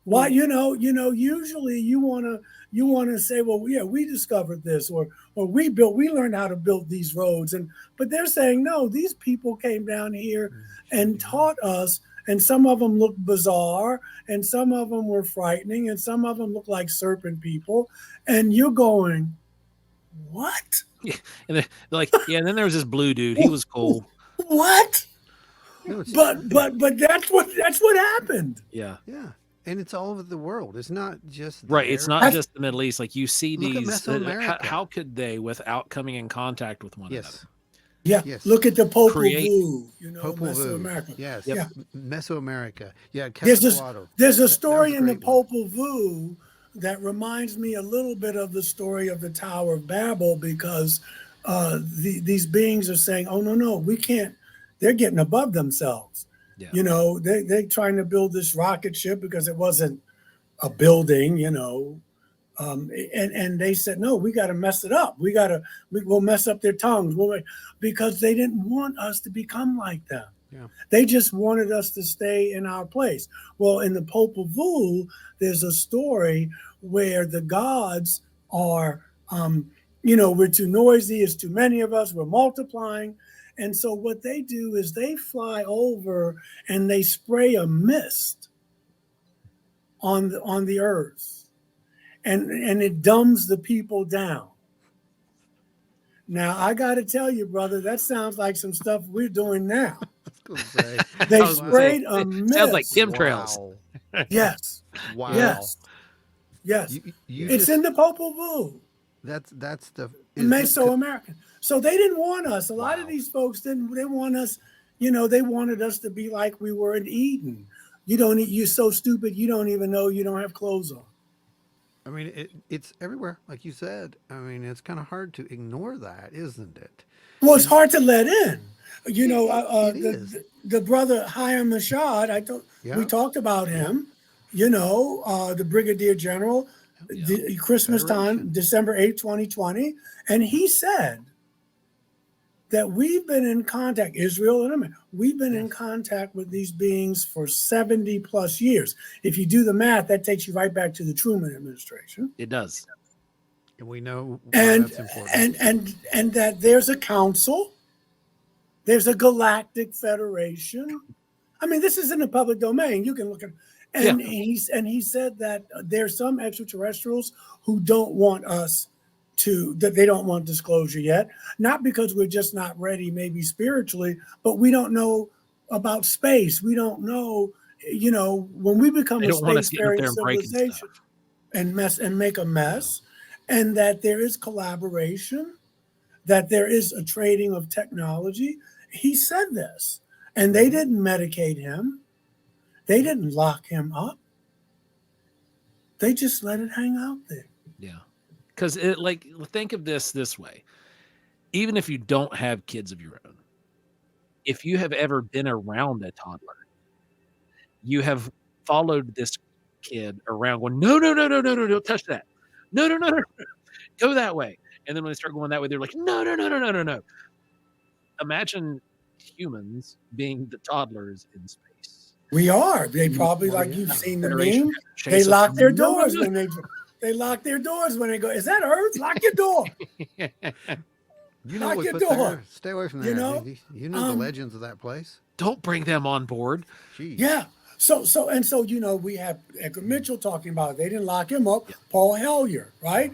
Why, usually you want to say, well, yeah, we discovered this, or we learned how to build these roads. But they're saying, no, these people came down here and taught us, and some of them looked bizarre, and some of them were frightening, and some of them looked like serpent people. And you're going, what? Yeah. And they're like, yeah, and then there was this blue dude. He was cool. What? But that's what happened. Yeah. Yeah. And it's all over the world. It's not just right. there. It's not just the Middle East. Like you see Look at these. Mesoamerica. How could they, without coming in contact with one another? Yeah. Yes. Look at the Popol Create- Vuh, Popol Vuh. Mesoamerica. Yes. Yep. Yeah. Mesoamerica. Yeah. There's a story in the great one. Popol Vuh that reminds me a little bit of the story of the Tower of Babel, because these beings are saying, oh, no, we can't. They're getting above themselves. Yeah. They're trying to build this rocket ship because it wasn't a building, and they said, no, we got to mess it up. We'll mess up their tongues, because they didn't want us to become like them. Yeah. They just wanted us to stay in our place. Well, in the Popol Vuh, there's a story where the gods are, we're too noisy, it's too many of us, we're multiplying. And so what they do is they fly over and they spray a mist on the earth, and it dumbs the people down. Now, I got to tell you, brother, that sounds like some stuff we're doing now. Say, They sprayed a mist. Sounds like chemtrails. Wow. Yes. Wow. Yes. Yes. It's in the Popol Vuh. That's the Mesoamerican. So they didn't want us. A lot of these folks didn't want us, they wanted us to be like we were in Eden. You're so stupid, you don't even know you don't have clothes on. I mean, it's everywhere, like you said. I mean, it's kind of hard to ignore that, isn't it? Well, it's hard to let in. It is. The brother Hayam Mashad, we talked about him, the Brigadier General, the Christmas time, December 8th, 2020. And he said that we've been in contact, Israel and America, we've been in contact with these beings for 70 plus years. If you do the math, that takes you right back to the Truman administration. It does. And we know why that's important. And that there's a council, there's a galactic federation. I mean, this is in the public domain. You can look at, and he said that there's some extraterrestrials who don't want us that they don't want disclosure yet, not because we're just not ready, maybe spiritually, but we don't know about space. We don't know, when we become a spacefaring civilization and make a mess, and that there is collaboration, that there is a trading of technology. He said this, and they didn't medicate him. They didn't lock him up. They just let it hang out there. Yeah. Because think of this way. Even if you don't have kids of your own, if you have ever been around a toddler, you have followed this kid around going, no, don't touch that. No, go that way. And then when they start going that way, they're like, no. Imagine humans being the toddlers in space. We are. They probably, you've seen the meme, they lock their doors when they lock their doors when they go, is that Earth? Lock your door. Lock your door. There. Stay away from there. You know the legends of that place. Don't bring them on board. Jeez. Yeah. So we have Edgar Mitchell talking about it. They didn't lock him up. Paul Hellyer, right?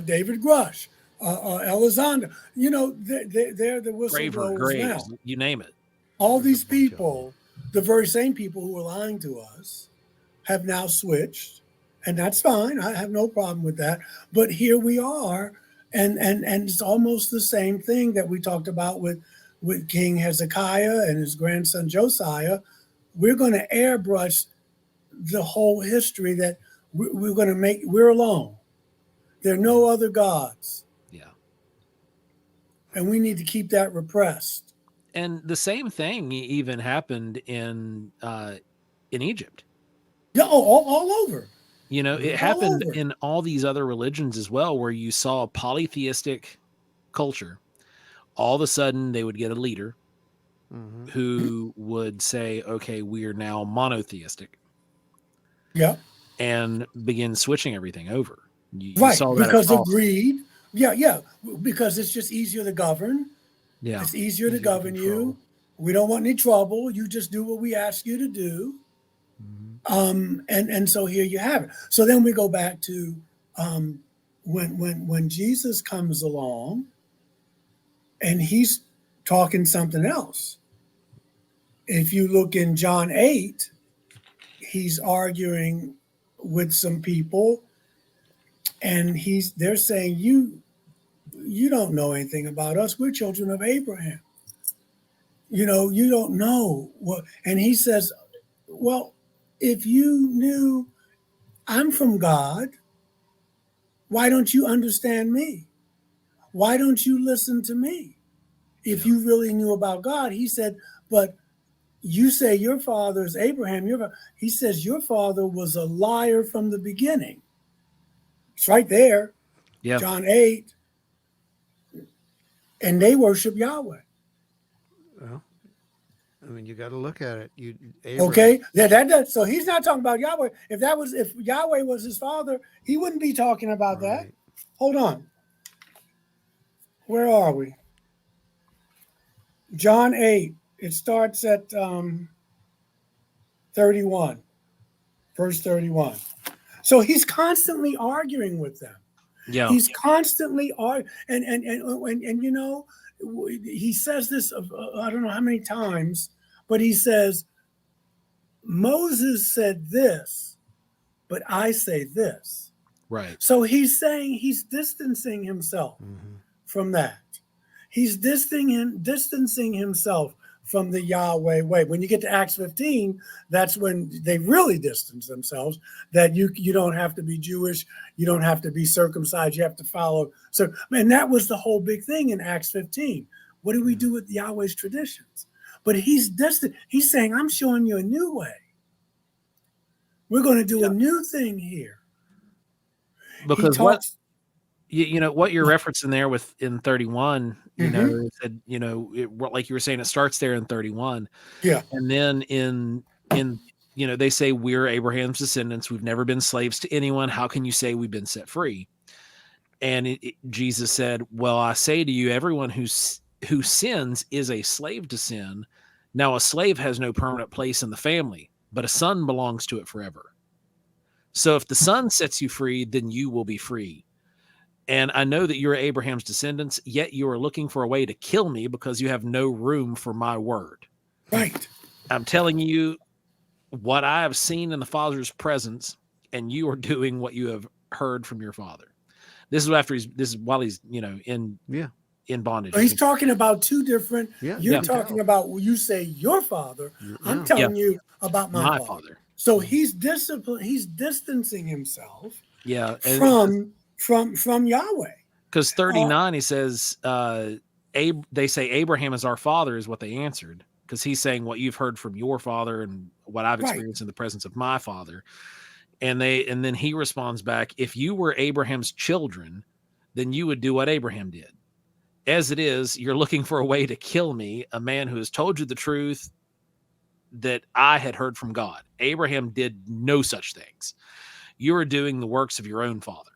David Grush, Elizondo. They're the whistleblowers now. You name it. All these people, the very same people who were lying to us, have now switched. And that's fine. I have no problem with that. But here we are, And it's almost the same thing that we talked about with King Hezekiah and his grandson Josiah. We're going to airbrush the whole history that we're going to make. We're alone. There are no other gods. Yeah. And we need to keep that repressed. And the same thing even happened in Egypt. Yeah, all over. You know, it happened in all these other religions as well, where you saw a polytheistic culture. All of a sudden, they would get a leader who would say, okay, we are now monotheistic. Yeah. And begin switching everything over. You Right, saw that because of across. greed. Yeah, because it's just easier to govern. Yeah. It's easier to govern you. We don't want any trouble. You just do what we ask you to do. And so here you have it. So then we go back to when Jesus comes along and he's talking something else. If you look in John 8, he's arguing with some people, and they're saying, you don't know anything about us. We're children of Abraham. You know, you don't know what. And he says, well, if you knew I'm from God, why don't you understand me? Why don't you listen to me? If you really knew about God, he said, but you say your father is Abraham. He says your father was a liar from the beginning. It's right there. Yeah. John 8. And they worship Yahweh. Well, I mean, you got to look at it. Okay, so he's not talking about Yahweh. If Yahweh was his father, he wouldn't be talking about that. Hold on. Where are we? John 8. It starts at 31, verse 31. So he's constantly arguing with them. Yeah. He's constantly arguing, and you know, he says this I don't know how many times, but he says, Moses said this, but I say this. Right. So he's saying he's distancing himself from that. He's distancing himself from the Yahweh way. When you get to Acts 15, that's when they really distance themselves, that you don't have to be Jewish, you don't have to be circumcised, you have to follow. So, and that was the whole big thing in Acts 15. What do we do with Yahweh's traditions? But he's distant. He's saying, I'm showing you a new way. We're going to do a new thing here. Because you know what you're referencing there in 31, you know, it said, you know, like you were saying, it starts there in 31. Yeah. And then in you know, they say we're Abraham's descendants. We've never been slaves to anyone. How can you say we've been set free? And Jesus said, well, I say to you, everyone who sins is a slave to sin. Now, a slave has no permanent place in the family, but a son belongs to it forever. So if the son sets you free, then you will be free. And I know that you're Abraham's descendants, yet you are looking for a way to kill me because you have no room for my word. Right. I'm telling you what I have seen in the Father's presence, and you are doing what you have heard from your father. This is while he's, you know, in bondage. He's talking about two different. Yeah, you're talking about, you say your father. I'm telling you about my father. So he's distancing himself. Yeah. From Yahweh. Because 39, he says, they say Abraham is our father, is what they answered. Because he's saying what you've heard from your father and what I've experienced in the presence of my father. And then he responds back, if you were Abraham's children, then you would do what Abraham did. As it is, you're looking for a way to kill me, a man who has told you the truth that I had heard from God. Abraham did no such things. You are doing the works of your own father.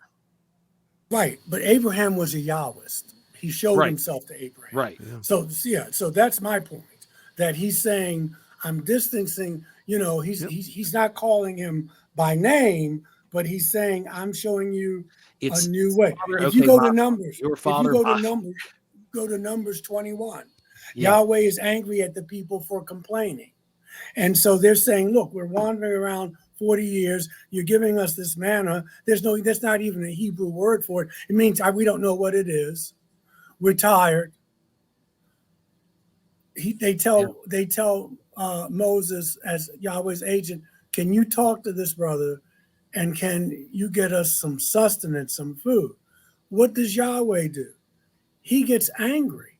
Right, but Abraham was a Yahwist. He showed himself to Abraham. Right. Yeah. So that's my point. That he's saying, I'm distancing. You know, he's not calling him by name, but he's saying, I'm showing you a new way. If you go to Numbers, go to Numbers 21. Yeah. Yahweh is angry at the people for complaining. And so they're saying, look, we're wandering around 40 years. You're giving us this manna. That's not even a Hebrew word for it. It means we don't know what it is. We're tired. They tell Moses, as Yahweh's agent, can you talk to this brother and can you get us some sustenance, some food? What does Yahweh do? He gets angry.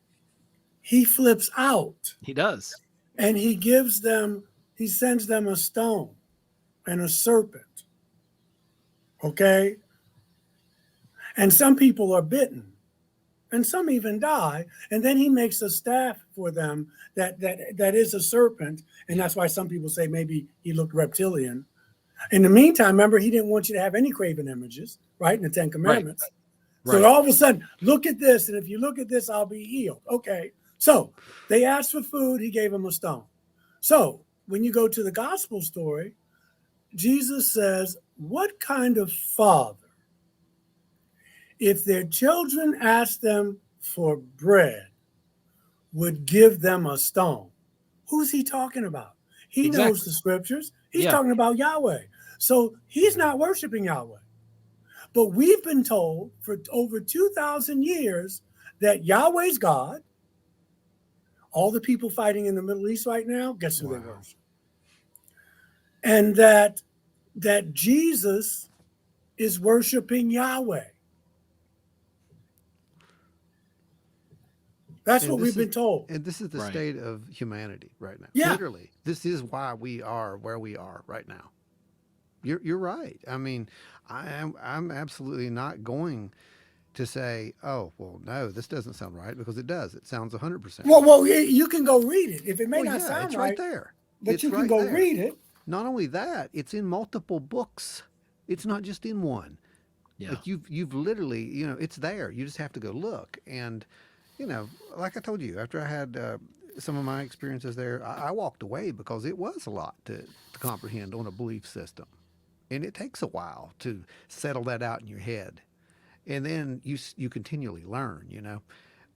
He flips out. He does. And he sends them a stone and a serpent. Okay? And some people are bitten. And some even die. And then he makes a staff for them that is a serpent. And that's why some people say maybe he looked reptilian. In the meantime, remember, he didn't want you to have any graven images, right? In the Ten Commandments. Right. So all of a sudden, look at this. And if you look at this, I'll be healed. Okay. So they asked for food. He gave them a stone. So when you go to the gospel story, Jesus says, what kind of father, if their children asked them for bread, would give them a stone? Who's he talking about? He knows the scriptures. He's talking about Yahweh. So he's not worshiping Yahweh. But we've been told for over 2,000 years that Yahweh's God. All the people fighting in the Middle East right now, guess who they worship? And that Jesus is worshiping Yahweh. That's what we've been told. And this is the state of humanity right now. Yeah. Literally, this is why we are where we are right now. You're right. I mean, I'm absolutely not going to say, oh, well, no, this doesn't sound right, because it does. It sounds 100%. Well, you can go read it. If it may not sound it's right there. But you can go read it. Not only that, it's in multiple books. It's not just in one. Yeah. Like you've literally, it's there. You just have to go look. And, like I told you, after I had some of my experiences there, I walked away because it was a lot to comprehend on a belief system. And it takes a while to settle that out in your head. And then you continually learn,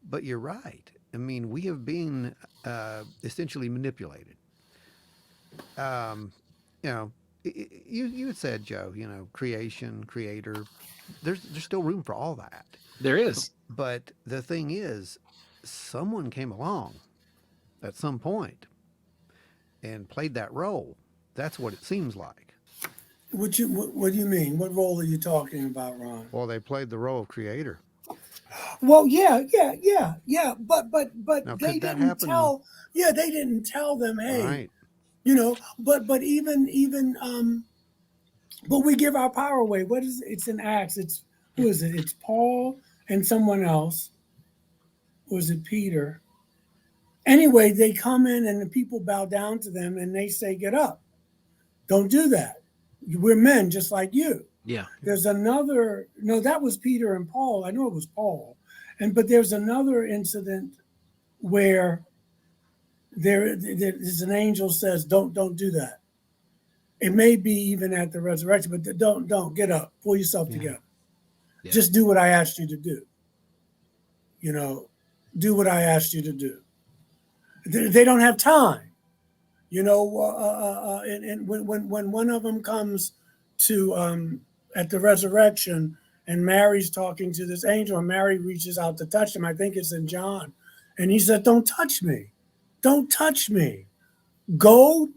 But you're right. I mean, we have been essentially manipulated. You had said, Joe, creation, creator. There's still room for all that. There is. But the thing is, someone came along at some point and played that role. That's what it seems like. What do you mean? What role are you talking about, Ron? Well, they played the role of creator. Well, yeah. But Now, they didn't tell. Yeah, they didn't tell them, hey, right. But even but we give our power away. What is it? It's in Acts. Who is it? It's Paul and someone else. Was it Peter? Anyway, they come in and the people bow down to them and they say, get up. Don't do that. We're men just like you. Yeah. There's another, no, that was Peter and Paul. I know it was Paul. But there's another incident where there's an angel says, don't do that. It may be even at the resurrection, but don't get up, pull yourself together. Yeah. Just do what I asked you to do. Do what I asked you to do. They don't have time. And when one of them comes to at the resurrection and Mary's talking to this angel and Mary reaches out to touch him, I think it's in John, and he said, don't touch me. Don't touch me. Go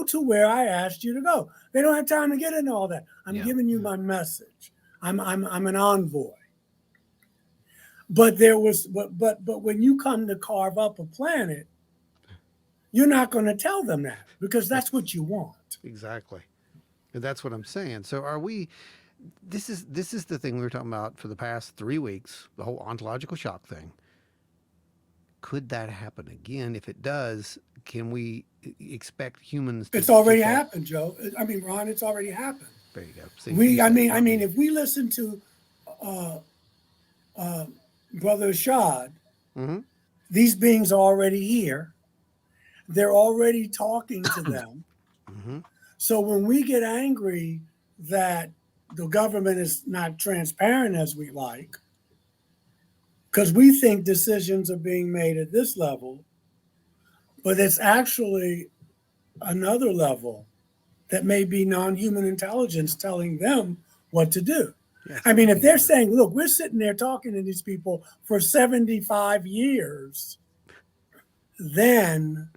to where I asked you to go. They don't have time to get into all that. I'm giving you my message. I'm an envoy. But when you come to carve up a planet, you're not going to tell them that because that's what you want. Exactly. And that's what I'm saying. So this is the thing we were talking about for the past 3 weeks, the whole ontological shock thing. Could that happen again? If it does, can we expect humans to... It's already happened, Joe. I mean, Ron, it's already happened. There you go. See, I mean, if we listen to Brother Ashad, these beings are already here. They're already talking to them. So when we get angry that the government is not transparent as we like, because we think decisions are being made at this level, but it's actually another level that may be non-human intelligence telling them what to do. Yes. I mean, if they're saying, look, we're sitting there talking to these people for 75 years, then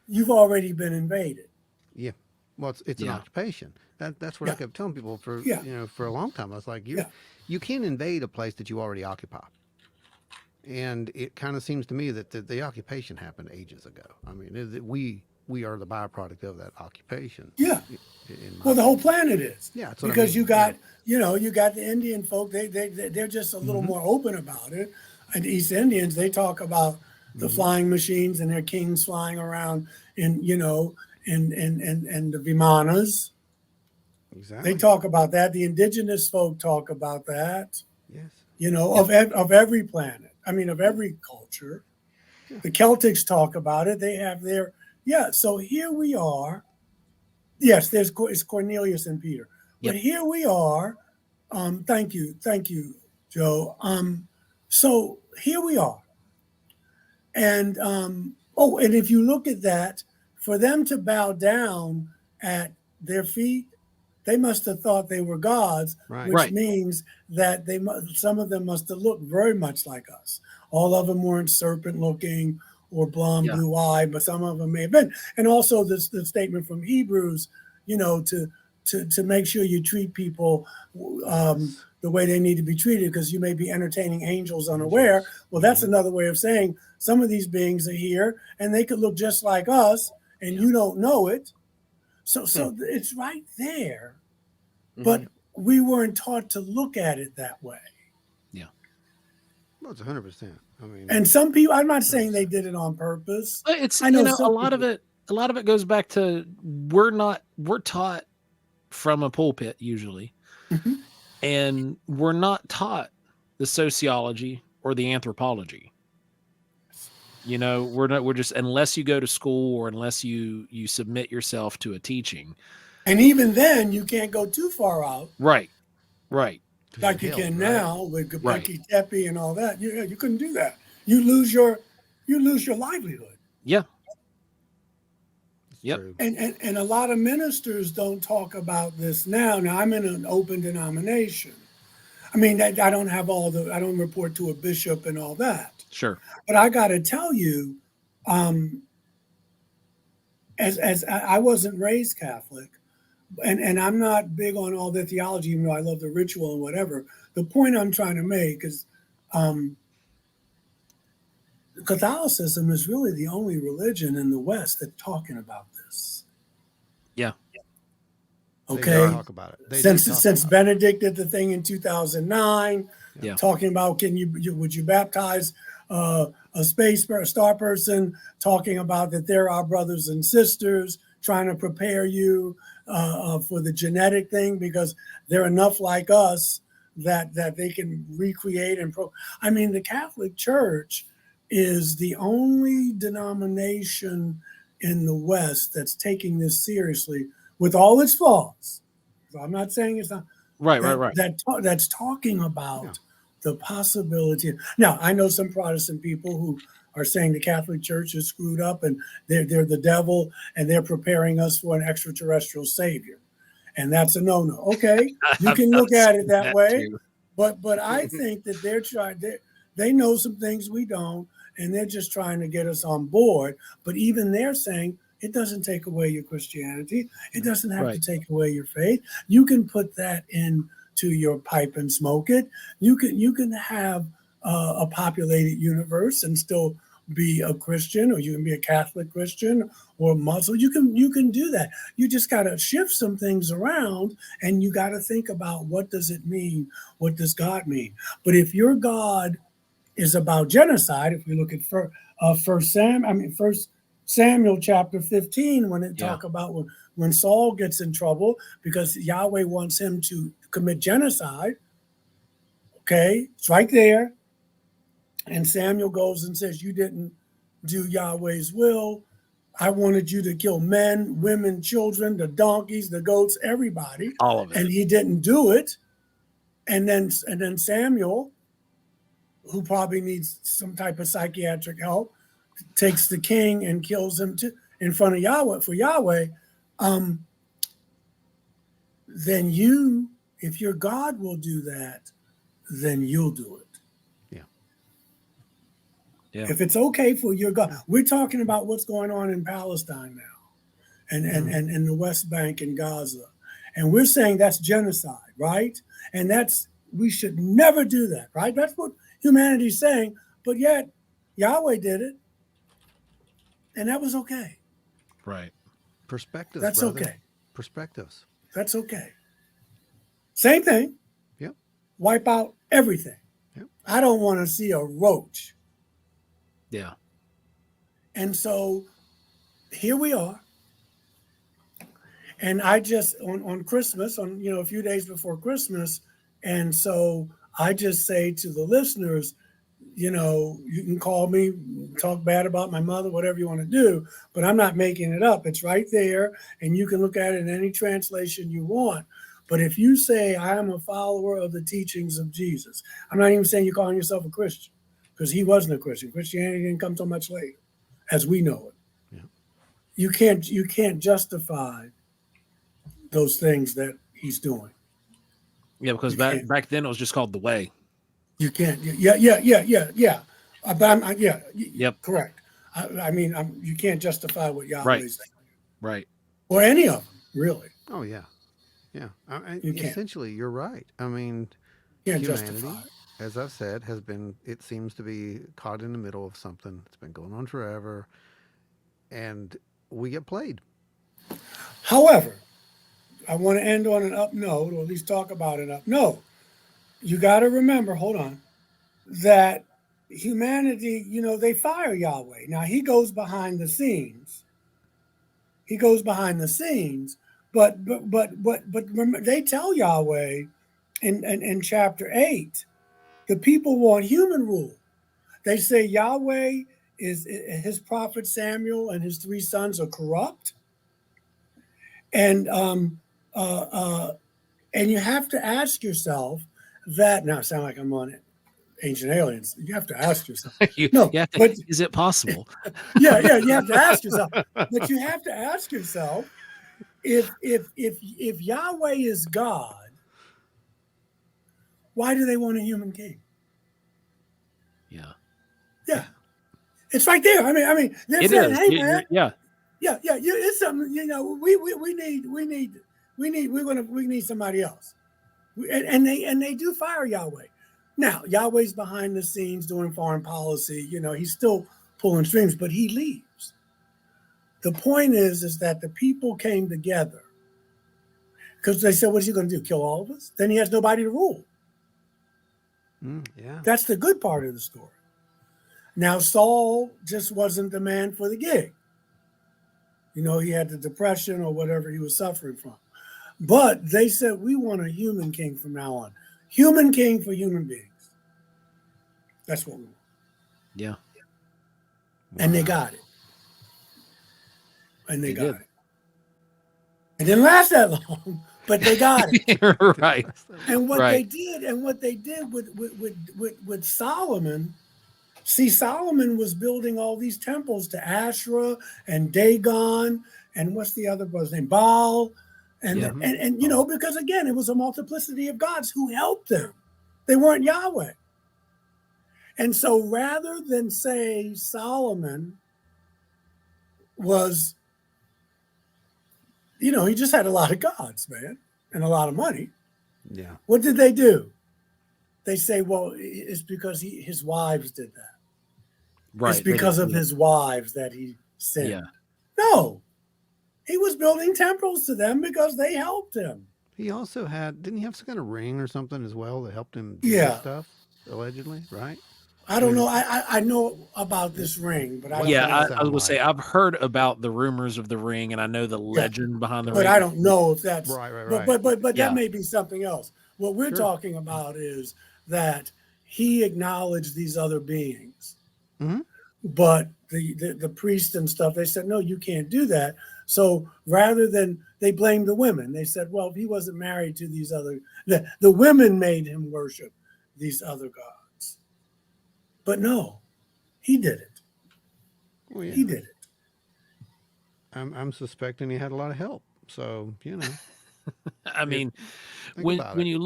you've already been invaded. Yeah. Well, it's an occupation. That's what I kept telling people for for a long time. I was like, you can't invade a place that you already occupy. And it kind of seems to me that the occupation happened ages ago. I mean, we are the byproduct of that occupation. Yeah. Well, the whole planet is. Yeah. That's because what I mean. you got the Indian folk. They're just a little more open about it. And the East Indians, they talk about the flying machines and their kings flying around in the Vimanas. Exactly. They talk about that. The indigenous folk talk about that. Yes. Of every planet. I mean, of every culture. Yeah. The Celtics talk about it. They have their So here we are. Yes, it's Cornelius and Peter. But here we are. Thank you, Joe. So here we are. And and if you look at that, for them to bow down at their feet, they must have thought they were gods, which means that some of them must have looked very much like us. All of them weren't serpent-looking or blonde, blue-eyed, but some of them may have been. And also the statement from Hebrews, to make sure you treat people the way they need to be treated, because you may be entertaining angels unaware. Well, that's another way of saying some of these beings are here, and they could look just like us, and you don't know it. So it's right there, but we weren't taught to look at it that way. Yeah. Well, it's 100%. I mean, and some people, I'm not saying they did it on purpose. I know a lot of it goes back to we're taught from a pulpit usually, and we're not taught the sociology or the anthropology. We're just, unless you go to school or unless you submit yourself to a teaching. And even then you can't go too far out. Right. Like you can now with Göbekli Tepe and all that. You couldn't do that. You lose your livelihood. Yeah. Yep. And a lot of ministers don't talk about this now. Now I'm in an open denomination. I mean, I don't report to a bishop and all that. Sure. But I got to tell you, as I wasn't raised Catholic, and I'm not big on all the theology, even though I love the ritual and whatever. The point I'm trying to make is Catholicism is really the only religion in the West that's talking about this. Yeah. Okay. They talk about it. Since Benedict did the thing in 2009, talking about would you baptize a star person, talking about that they're our brothers and sisters, trying to prepare you for the genetic thing, because they're enough like us that they can recreate I mean, the Catholic Church is the only denomination in the West that's taking this seriously with all its flaws. So I'm not saying it's not right. That's talking about the possibility. Now, I know some Protestant people who are saying the Catholic Church is screwed up and they're the devil and they're preparing us for an extraterrestrial savior. And that's a no-no. Okay, you can look at it that way, but I think that they know some things we don't, and they're just trying to get us on board. But even they're saying it doesn't take away your Christianity. It doesn't have to take away your faith. You can put that into your pipe and smoke it. You can have a populated universe and still be a Christian, or you can be a Catholic Christian or Muslim. You can do that. You just got to shift some things around, and you got to think about, what does it mean? What does God mean? But if your God is about genocide, if we look at First Samuel chapter 15, when it talk about when Saul gets in trouble because Yahweh wants him to commit genocide. Okay, it's right there. And Samuel goes and says, you didn't do Yahweh's will. I wanted you to kill men, women, children, the donkeys, the goats, everybody. All of it. And he didn't do it. And then Samuel, who probably needs some type of psychiatric help, takes the king and kills him in front of Yahweh for Yahweh. then if your God will do that, then you'll do it. Yeah. If it's okay for your God, we're talking about what's going on in Palestine now, and the West Bank and Gaza, and we're saying that's genocide, right? And we should never do that, right? That's what humanity's saying, but yet Yahweh did it, and that was okay. Right. Perspectives. That's brother. okay. Perspectives. That's okay. Same thing. Yep. Wipe out everything. Yep. I don't want to see a roach. Yeah. And so here we are. And I just on Christmas, a few days before Christmas, and so I just say to the listeners, you can call me, talk bad about my mother, whatever you want to do, but I'm not making it up. It's right there, and you can look at it in any translation you want. But if you say I am a follower of the teachings of Jesus, I'm not even saying you're calling yourself a Christian, because he wasn't a Christian. Christianity didn't come so much later, as we know it. Yeah. You can't justify those things that he's doing. Yeah, because back then it was just called the way. You can't. Yeah. But Yep. Correct. I mean, you can't justify what Yahweh's saying. Right. Or any of them, really. Oh yeah, yeah. You can't. Essentially, you're right. I mean, You can't humanity, justify it. as I've said, has been. It seems to be caught in the middle of something. It's been going on forever, and we get played. However, I want to end on an up note, or at least talk about an up note. You got to remember, hold on, that humanity, they fire Yahweh. Now, he goes behind the scenes. But remember, they tell Yahweh in chapter 8, the people want human rule. They say Yahweh is his prophet Samuel and his 3 sons are corrupt. And you have to ask yourself that. Now, I sound like I'm on it. Ancient Aliens. You have to ask yourself. Is it possible? Yeah. You have to ask yourself. But you have to ask yourself if Yahweh is God, why do they want a human king? Yeah. It's right there. I mean, they're saying, "Hey, man, yeah. It's something. We need somebody else." And they do fire Yahweh. Now, Yahweh's behind the scenes doing foreign policy. He's still pulling strings, but he leaves. The point is that the people came together because they said, "What's he going to do? Kill all of us?" Then he has nobody to rule. Yeah. That's the good part of the story. Now, Saul just wasn't the man for the gig. He had the depression or whatever he was suffering from. But they said, we want a human king from now on. Human king for human beings. That's what we want. Yeah. And they got it. They got it. It didn't last that long, but they got it. Right. And what they did with Solomon, see, Solomon was building all these temples to Asherah and Dagon, and what's the other brother's name? Baal. And because again, it was a multiplicity of gods who helped them. They weren't Yahweh. And so rather than say Solomon was, he just had a lot of gods, man, and a lot of money. Yeah. What did they do? They say, well, it's because his wives did that. Right. It's because of his wives that he sinned. Yeah. No. He was building temples to them because they helped him. He also didn't he have some kind of ring or something as well that helped him do this stuff, allegedly, right? I don't know. I know about this ring, but I was going to say, I've heard about the rumors of the ring, and I know the legend behind the ring. But I don't know if that's right. But that may be something else. What we're talking about is that he acknowledged these other beings. Mm-hmm. But the priest and stuff, they said, no, you can't do that. So rather than, they blamed the women. They said, well, if he wasn't married to these other, the women made him worship these other gods. But no, he did it. Well, yeah. He did it. I'm suspecting he had a lot of help. So, I mean, Think when about when it. you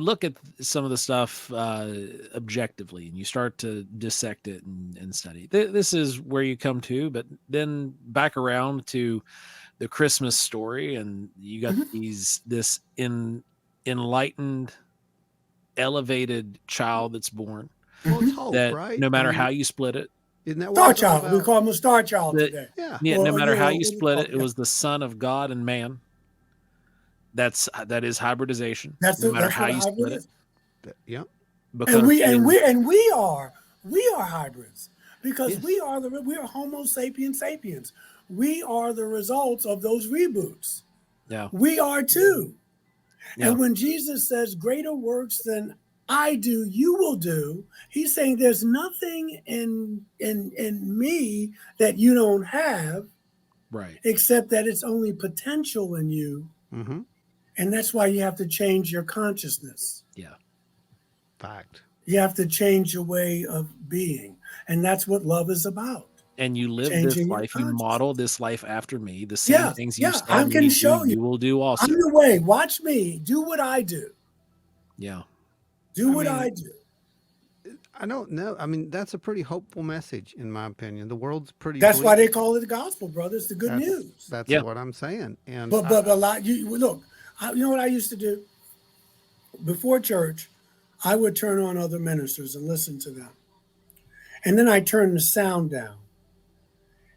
look at some of the stuff objectively and you start to dissect it and study, this is where you come to. But then back around to the Christmas story, and you got this enlightened, elevated child that's born. Well, it's hope, That right? no I matter mean, how you split it, isn't that what Star it's all Child. We about? call him the Star Child that today. Yeah. yeah, no Or, matter you how know, you what do split call it, it yeah. was the Son of God and man. That is hybridization. That's No matter that's how what a you hybrid split it, is. Yeah. because We are hybrids because Yes. we are Homo sapiens sapiens. We are the results of those reboots. yeah, We are too. yeah, And when Jesus says, "Greater works than I do, you will do," he's saying there's nothing in me that you don't have, right, except that it's only potential in you. Mm-hmm. And that's why you have to change your consciousness. yeah, Fact. You have to change your way of being. And that's what love is about. and you live this Changing your life. You consciousness. model this life after me. The same Yeah, things you yeah. saw I me can do, show you. you will do also. I'm the way. Watch me. Do what I do. Yeah, Do I what mean, I do. I don't know. I mean, that's a pretty hopeful message, in my opinion. The world's pretty. That's why they bleak. call it the gospel, brother. It's the good news. That's Yeah. what I'm saying. And But a lot. You look. You know what I used to do before church? I would turn on other ministers and listen to them, and then I turn the sound down.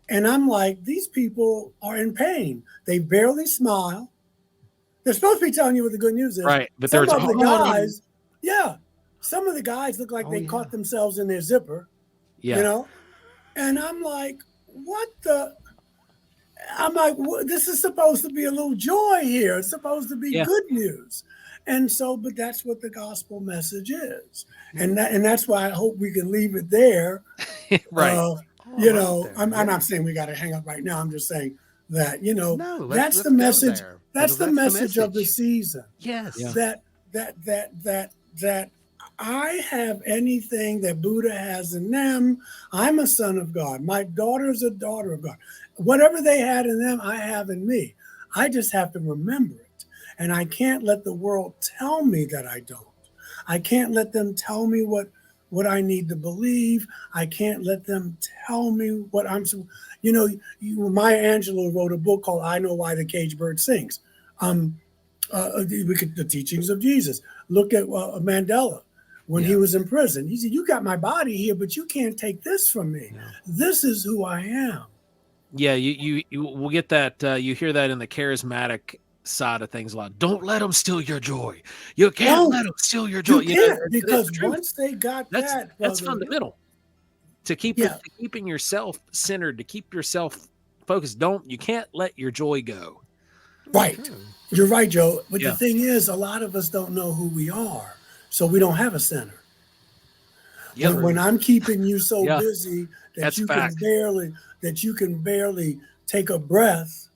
And I'm like, these people are in pain. They barely smile. They're supposed to be telling you what the good news is. right. But Some there's of the guys, yeah, some of the guys look like Oh, they yeah. caught themselves in their zipper, yeah, you know? And I'm like, what the? I'm like, this is supposed to be a little joy here. It's supposed to be Yeah. good news. And so, but that's what the gospel message is. And that's why I hope we can leave it there. right. Oh, You right know, there, I'm yeah. not saying we got to hang up right now. I'm just saying that, you know, No, that's let's the go message. there, That's because the that's the message of the message. season. Yes. Yeah. That I have anything that Buddha has in them. I'm a son of God. My daughter's a daughter of God. Whatever they had in them, I have in me. I just have to remember it. And I can't let the world tell me that I don't. I can't let them tell me what I need to believe. I can't let them tell me what I'm. You know, Maya Angelou wrote a book called "I Know Why the Caged Bird Sings." The teachings of Jesus. Look at Mandela when he was in prison. He said, "You got my body here, but you can't take this from me. Yeah. This is who I am." Yeah, you will get that. You hear that in the charismatic side of things a lot. Don't let them steal your joy. You can't No, let them steal your joy. you know, can't, it's the because truth. once they got That's brother, fundamental to keep Yeah. to keeping yourself centered, to keep yourself focused. You can't let your joy go. Right. True. You're right, Joe. But Yeah. the thing is, a lot of us don't know who we are, so we don't have a center. Yeah, When I'm keeping you so Yeah. busy that That's you fact. can barely take a breath,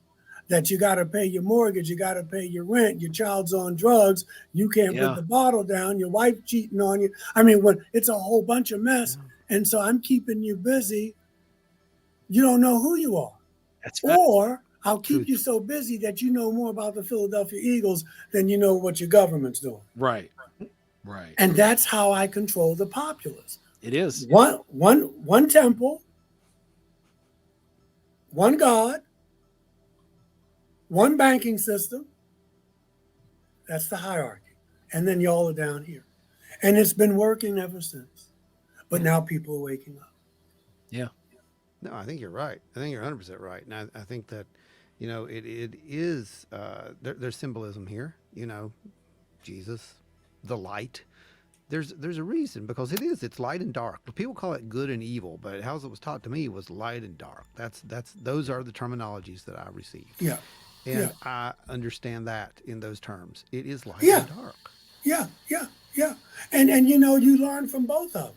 that you got to pay your mortgage, you got to pay your rent, your child's on drugs, you can't Yeah. put the bottle down, your wife cheating on you. I mean, when it's a whole bunch of mess, and so I'm keeping you busy, you don't know who you are. That's fact. Or I'll keep Truth. you so busy that you know more about the Philadelphia Eagles than you know what your government's doing. Right. Right. And that's how I control the populace. It is. One temple, one God, one banking system. That's the hierarchy. And then y'all are down here. And it's been working ever since. But now people are waking up. Yeah. No, I think you're right. I think you're 100% right. And I think that, you know, it is, there's symbolism here, you know, Jesus, the light. There's a reason, because it's light and dark. People call it good and evil, but how it was taught to me was light and dark. Those are the terminologies that I received. Yeah. And I understand that in those terms. It is light Yeah. and dark. Yeah. And you know, you learn from both of them.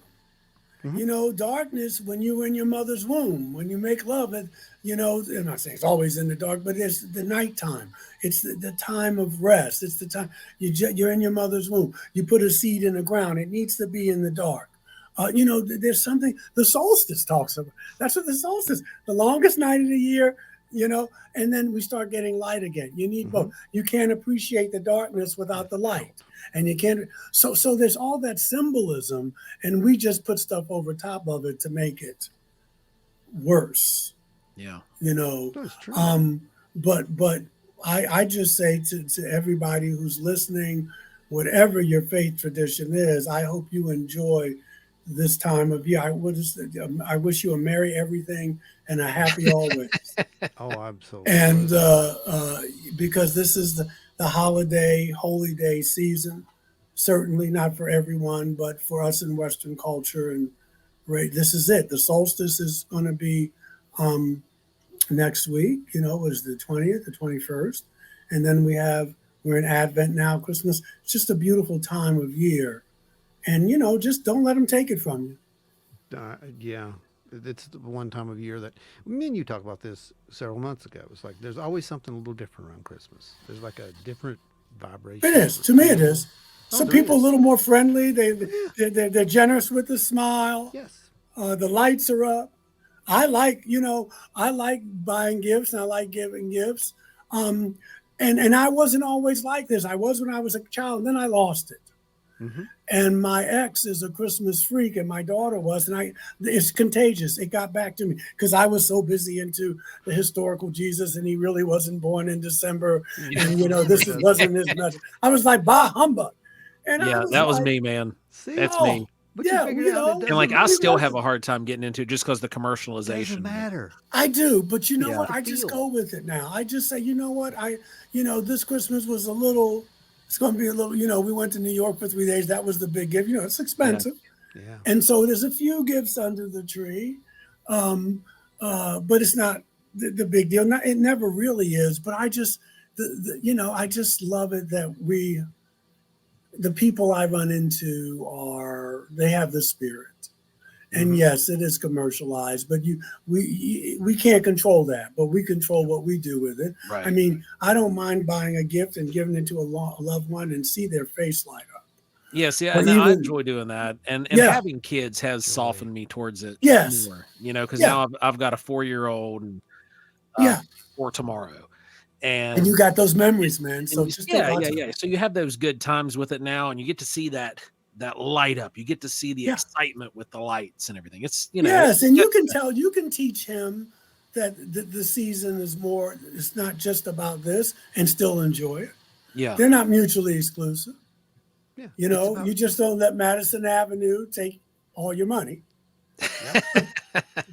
Mhm. You know, darkness, when you're in your mother's womb, when you make love, you know, I'm not saying it's always in the dark, but it's the nighttime. It's the time of rest. It's the time you're in your mother's womb. You put a seed in the ground. It needs to be in the dark. You know, there's something the solstice talks about. That's what the solstice, the longest night of the year, and then we start getting light again. You need Mhm. both. You can't appreciate the darkness without the light, and you can't. So there's all that symbolism, and we just put stuff over top of it to make it worse. Yeah. That's true. But I just say to everybody who's listening, whatever your faith tradition is, I hope you enjoy this time of year. I wish you a merry everything and a happy always. Oh, absolutely. And because this is the holiday, holy day season, certainly not for everyone, but for us in Western culture. And right, this is it. The solstice is going to be next week. Was the 20th, the 21st, and then we're in Advent now, Christmas. It's just a beautiful time of year, and just don't let them take it from you. Yeah, it's the one time of year that me and you talked about this several months ago. It's like there's always something a little different around Christmas. There's like a different vibration. It is, to me. It is. Some there people is. a little more friendly. They're generous with the smile. Yes. The lights are up. I like buying gifts and I like giving gifts. And I wasn't always like this. I was when I was a child, and then I lost it. Mm-hmm. And my ex is a Christmas freak, and my daughter was, and it's contagious. It got back to me because I was so busy into the historical Jesus, and he really wasn't born in December. And this wasn't his message. I was like, bah humbug. And Yeah, that was me, man. See? That's me. But Yeah, you figured out it And doesn't like, I matter. still have a hard time getting into it just because the Doesn't commercialization. matter. I do, but you know Yeah. what? I just Feel. go with it now. I just say, you know what? This Christmas was it's going to be a little, we went to New York for 3 days. That was the big gift. It's expensive. Yeah. And so there's a few gifts under the tree, but it's not the big deal. It never really is. But I just, I just love it that the people I run into they have the spirit. And yes, it is commercialized, but we can't control that, but we control what we do with it. Right. I mean, I don't mind buying a gift and giving it to a loved one and see their face light up. Yes, yeah, Or and I even- enjoy doing that, and Yeah. having kids has softened me towards it. Yes. More, because Yeah. now I've got a 4-year-old, and Yeah. for tomorrow, And you got those memories, man. So just take lots of- yeah. So you have those good times with it now, and you get to see that light up. You get to see the Yeah. excitement with the lights and everything. It's Yes, and you can teach him that the season is more. It's not just about this, and still enjoy it. yeah, They're not mutually exclusive. Yeah. You just don't let Madison Avenue take all your money.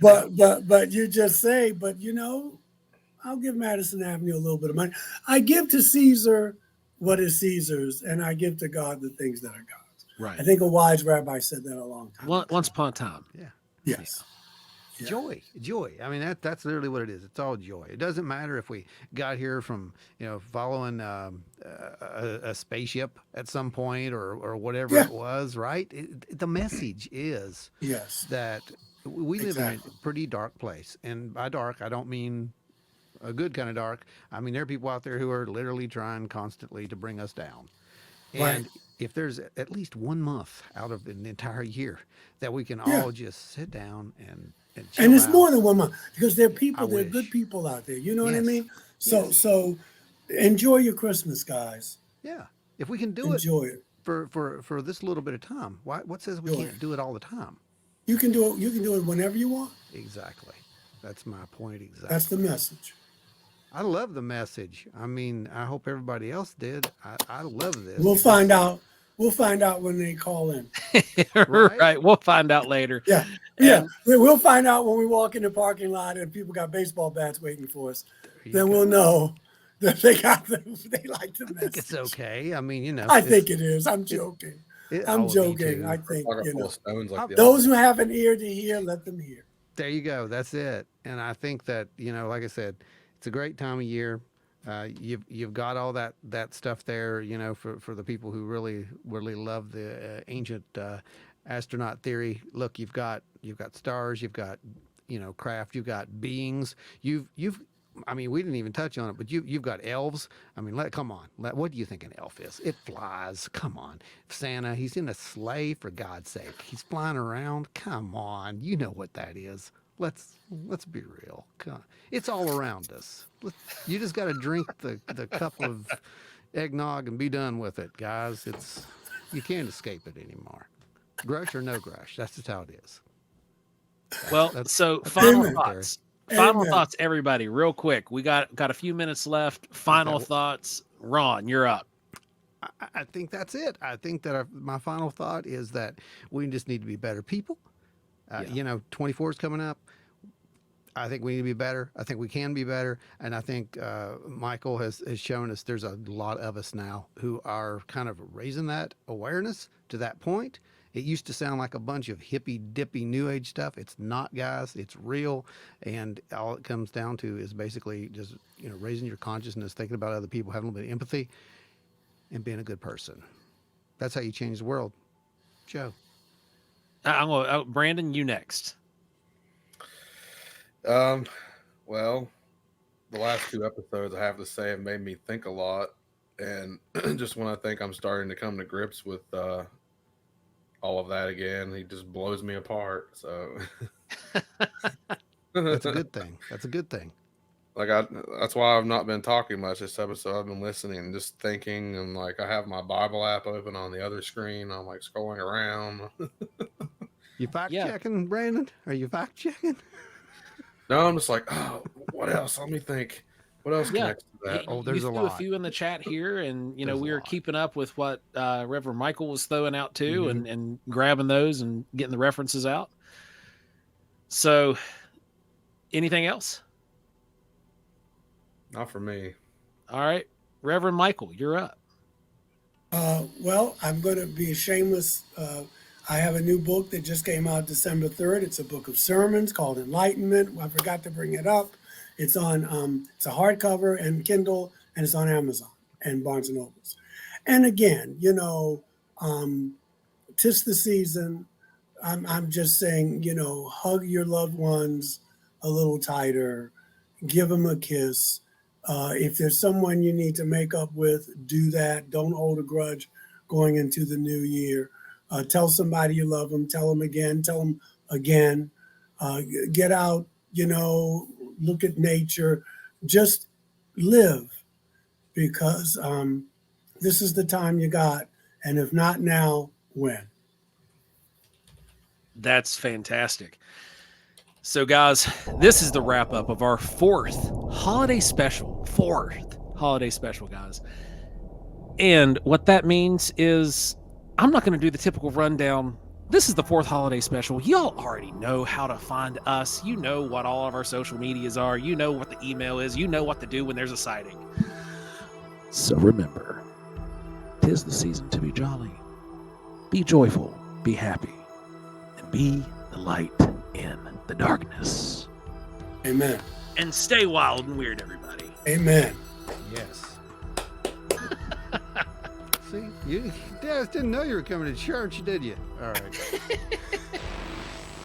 But you just say, I'll give Madison Avenue a little bit of money. I give to Caesar what is Caesar's, and I give to God the things that are God's. right. I think a wise rabbi said that a long time ago. Once upon a time. Yeah. Yes. Yeah. Joy. I mean, that's literally what it is. It's all joy. It doesn't matter if we got here from following a spaceship at some point or whatever Yeah. it was. Right. The message is Yes. that we live Exactly. in a pretty dark place, and by dark I don't mean a good kind of dark. I mean there are people out there who are literally trying constantly to bring us down. Right. And if there's at least 1 month out of an entire year that we can Yeah. all just sit down and chill And it's out. more than 1 month because there are wish. good people out there. You know what I Yes. mean? So Yes. so enjoy your Christmas, guys. Yeah. If we can do Enjoy it. for this little bit of time, what says we Enjoy can't it. do it all the time? You can do it whenever you want. Exactly. That's my point exactly. That's the message. I love the message. I mean, I hope everybody else did. I love this. We'll find out. We'll find out when they call in. Right. We'll find out later. Yeah. Yeah. We'll find out when we walk in the parking lot and people got baseball bats waiting for us. you Then go. we'll know that they like the I message. think it's okay. I mean, I think it is. I'm joking. I'm me joking. too. I think, Pocket full of stones like the those who have an ear to hear, let them hear. There you go. That's it. And I think that, like I said, it's a great time of year. You've got all that stuff there, for the people who really love the ancient astronaut theory. Look, you've got stars, you've got craft, you've got beings. I mean, we didn't even touch on it, but you've got elves. I mean, come on. What do you think an elf is? It flies. Come on. Santa, he's in a sleigh, for God's sake. He's flying around. Come on. You know what that is. Let's be real. It's all around us. You just got to drink the cup of eggnog and be done with it, guys. You can't escape it anymore. Grush or no grush. That's just how it is. Well, That's final Amen. thoughts. Amen. Final thoughts, everybody, real quick. We got a few minutes left. Final thoughts. Ron, you're up. I think that's it. I think that my final thought is that we just need to be better people. 24 is coming up. I think we need to be better. I think we can be better. And I think Michael has shown us there's a lot of us now who are kind of raising that awareness to that point. It used to sound like a bunch of hippy dippy new age stuff. It's not, guys. It's real. And all it comes down to is basically just, raising your consciousness, thinking about other people, having a little bit of empathy, and being a good person. That's how you change the world. Joe. Brandon, you next. Well, the last 2 episodes, I have to say, have made me think a lot. And just when I think I'm starting to come to grips with all of that again, he just blows me apart. So That's a good thing. That's a good thing. That's why I've not been talking much this episode. I've been listening and just thinking, and I have my Bible app open on the other screen. I'm scrolling around. You fact checking, Brandon? Are you fact checking? No, I'm just what else? Let me think. What else connects to that? There's a lot. A few in the chat here, and we were keeping up with what Rev Michael was throwing out too, and grabbing those and getting the references out. So, anything else? Not for me. All right, Reverend Michael, you're up. Well, I'm going to be shameless. I have a new book that just came out December 3rd. It's a book of sermons called Enlightenment. I forgot to bring it up. It's on, it's a hardcover and Kindle, and it's on Amazon and Barnes and Nobles. And again, 'tis the season. I'm just saying, hug your loved ones a little tighter, give them a kiss. If there's someone you need to make up with, do that. Don't hold a grudge going into the new year. Tell somebody you love them. Tell them again. Tell them again. Get out, look at nature. Just live, because this is the time you got. And if not now, when? That's fantastic. So, guys, this is the wrap up of our 4th holiday special. 4th holiday special, guys. And what that means is I'm not going to do the typical rundown. This is the 4th holiday special. Y'all already know how to find us. You know what all of our social medias are. You know what the email is. You know what to do when there's a sighting. So remember, 'tis the season to be jolly. Be joyful, be happy, and be the light in the darkness. Amen. And stay wild and weird, everybody. Amen. Yes. See, you guys didn't know you were coming to church, did you? All right.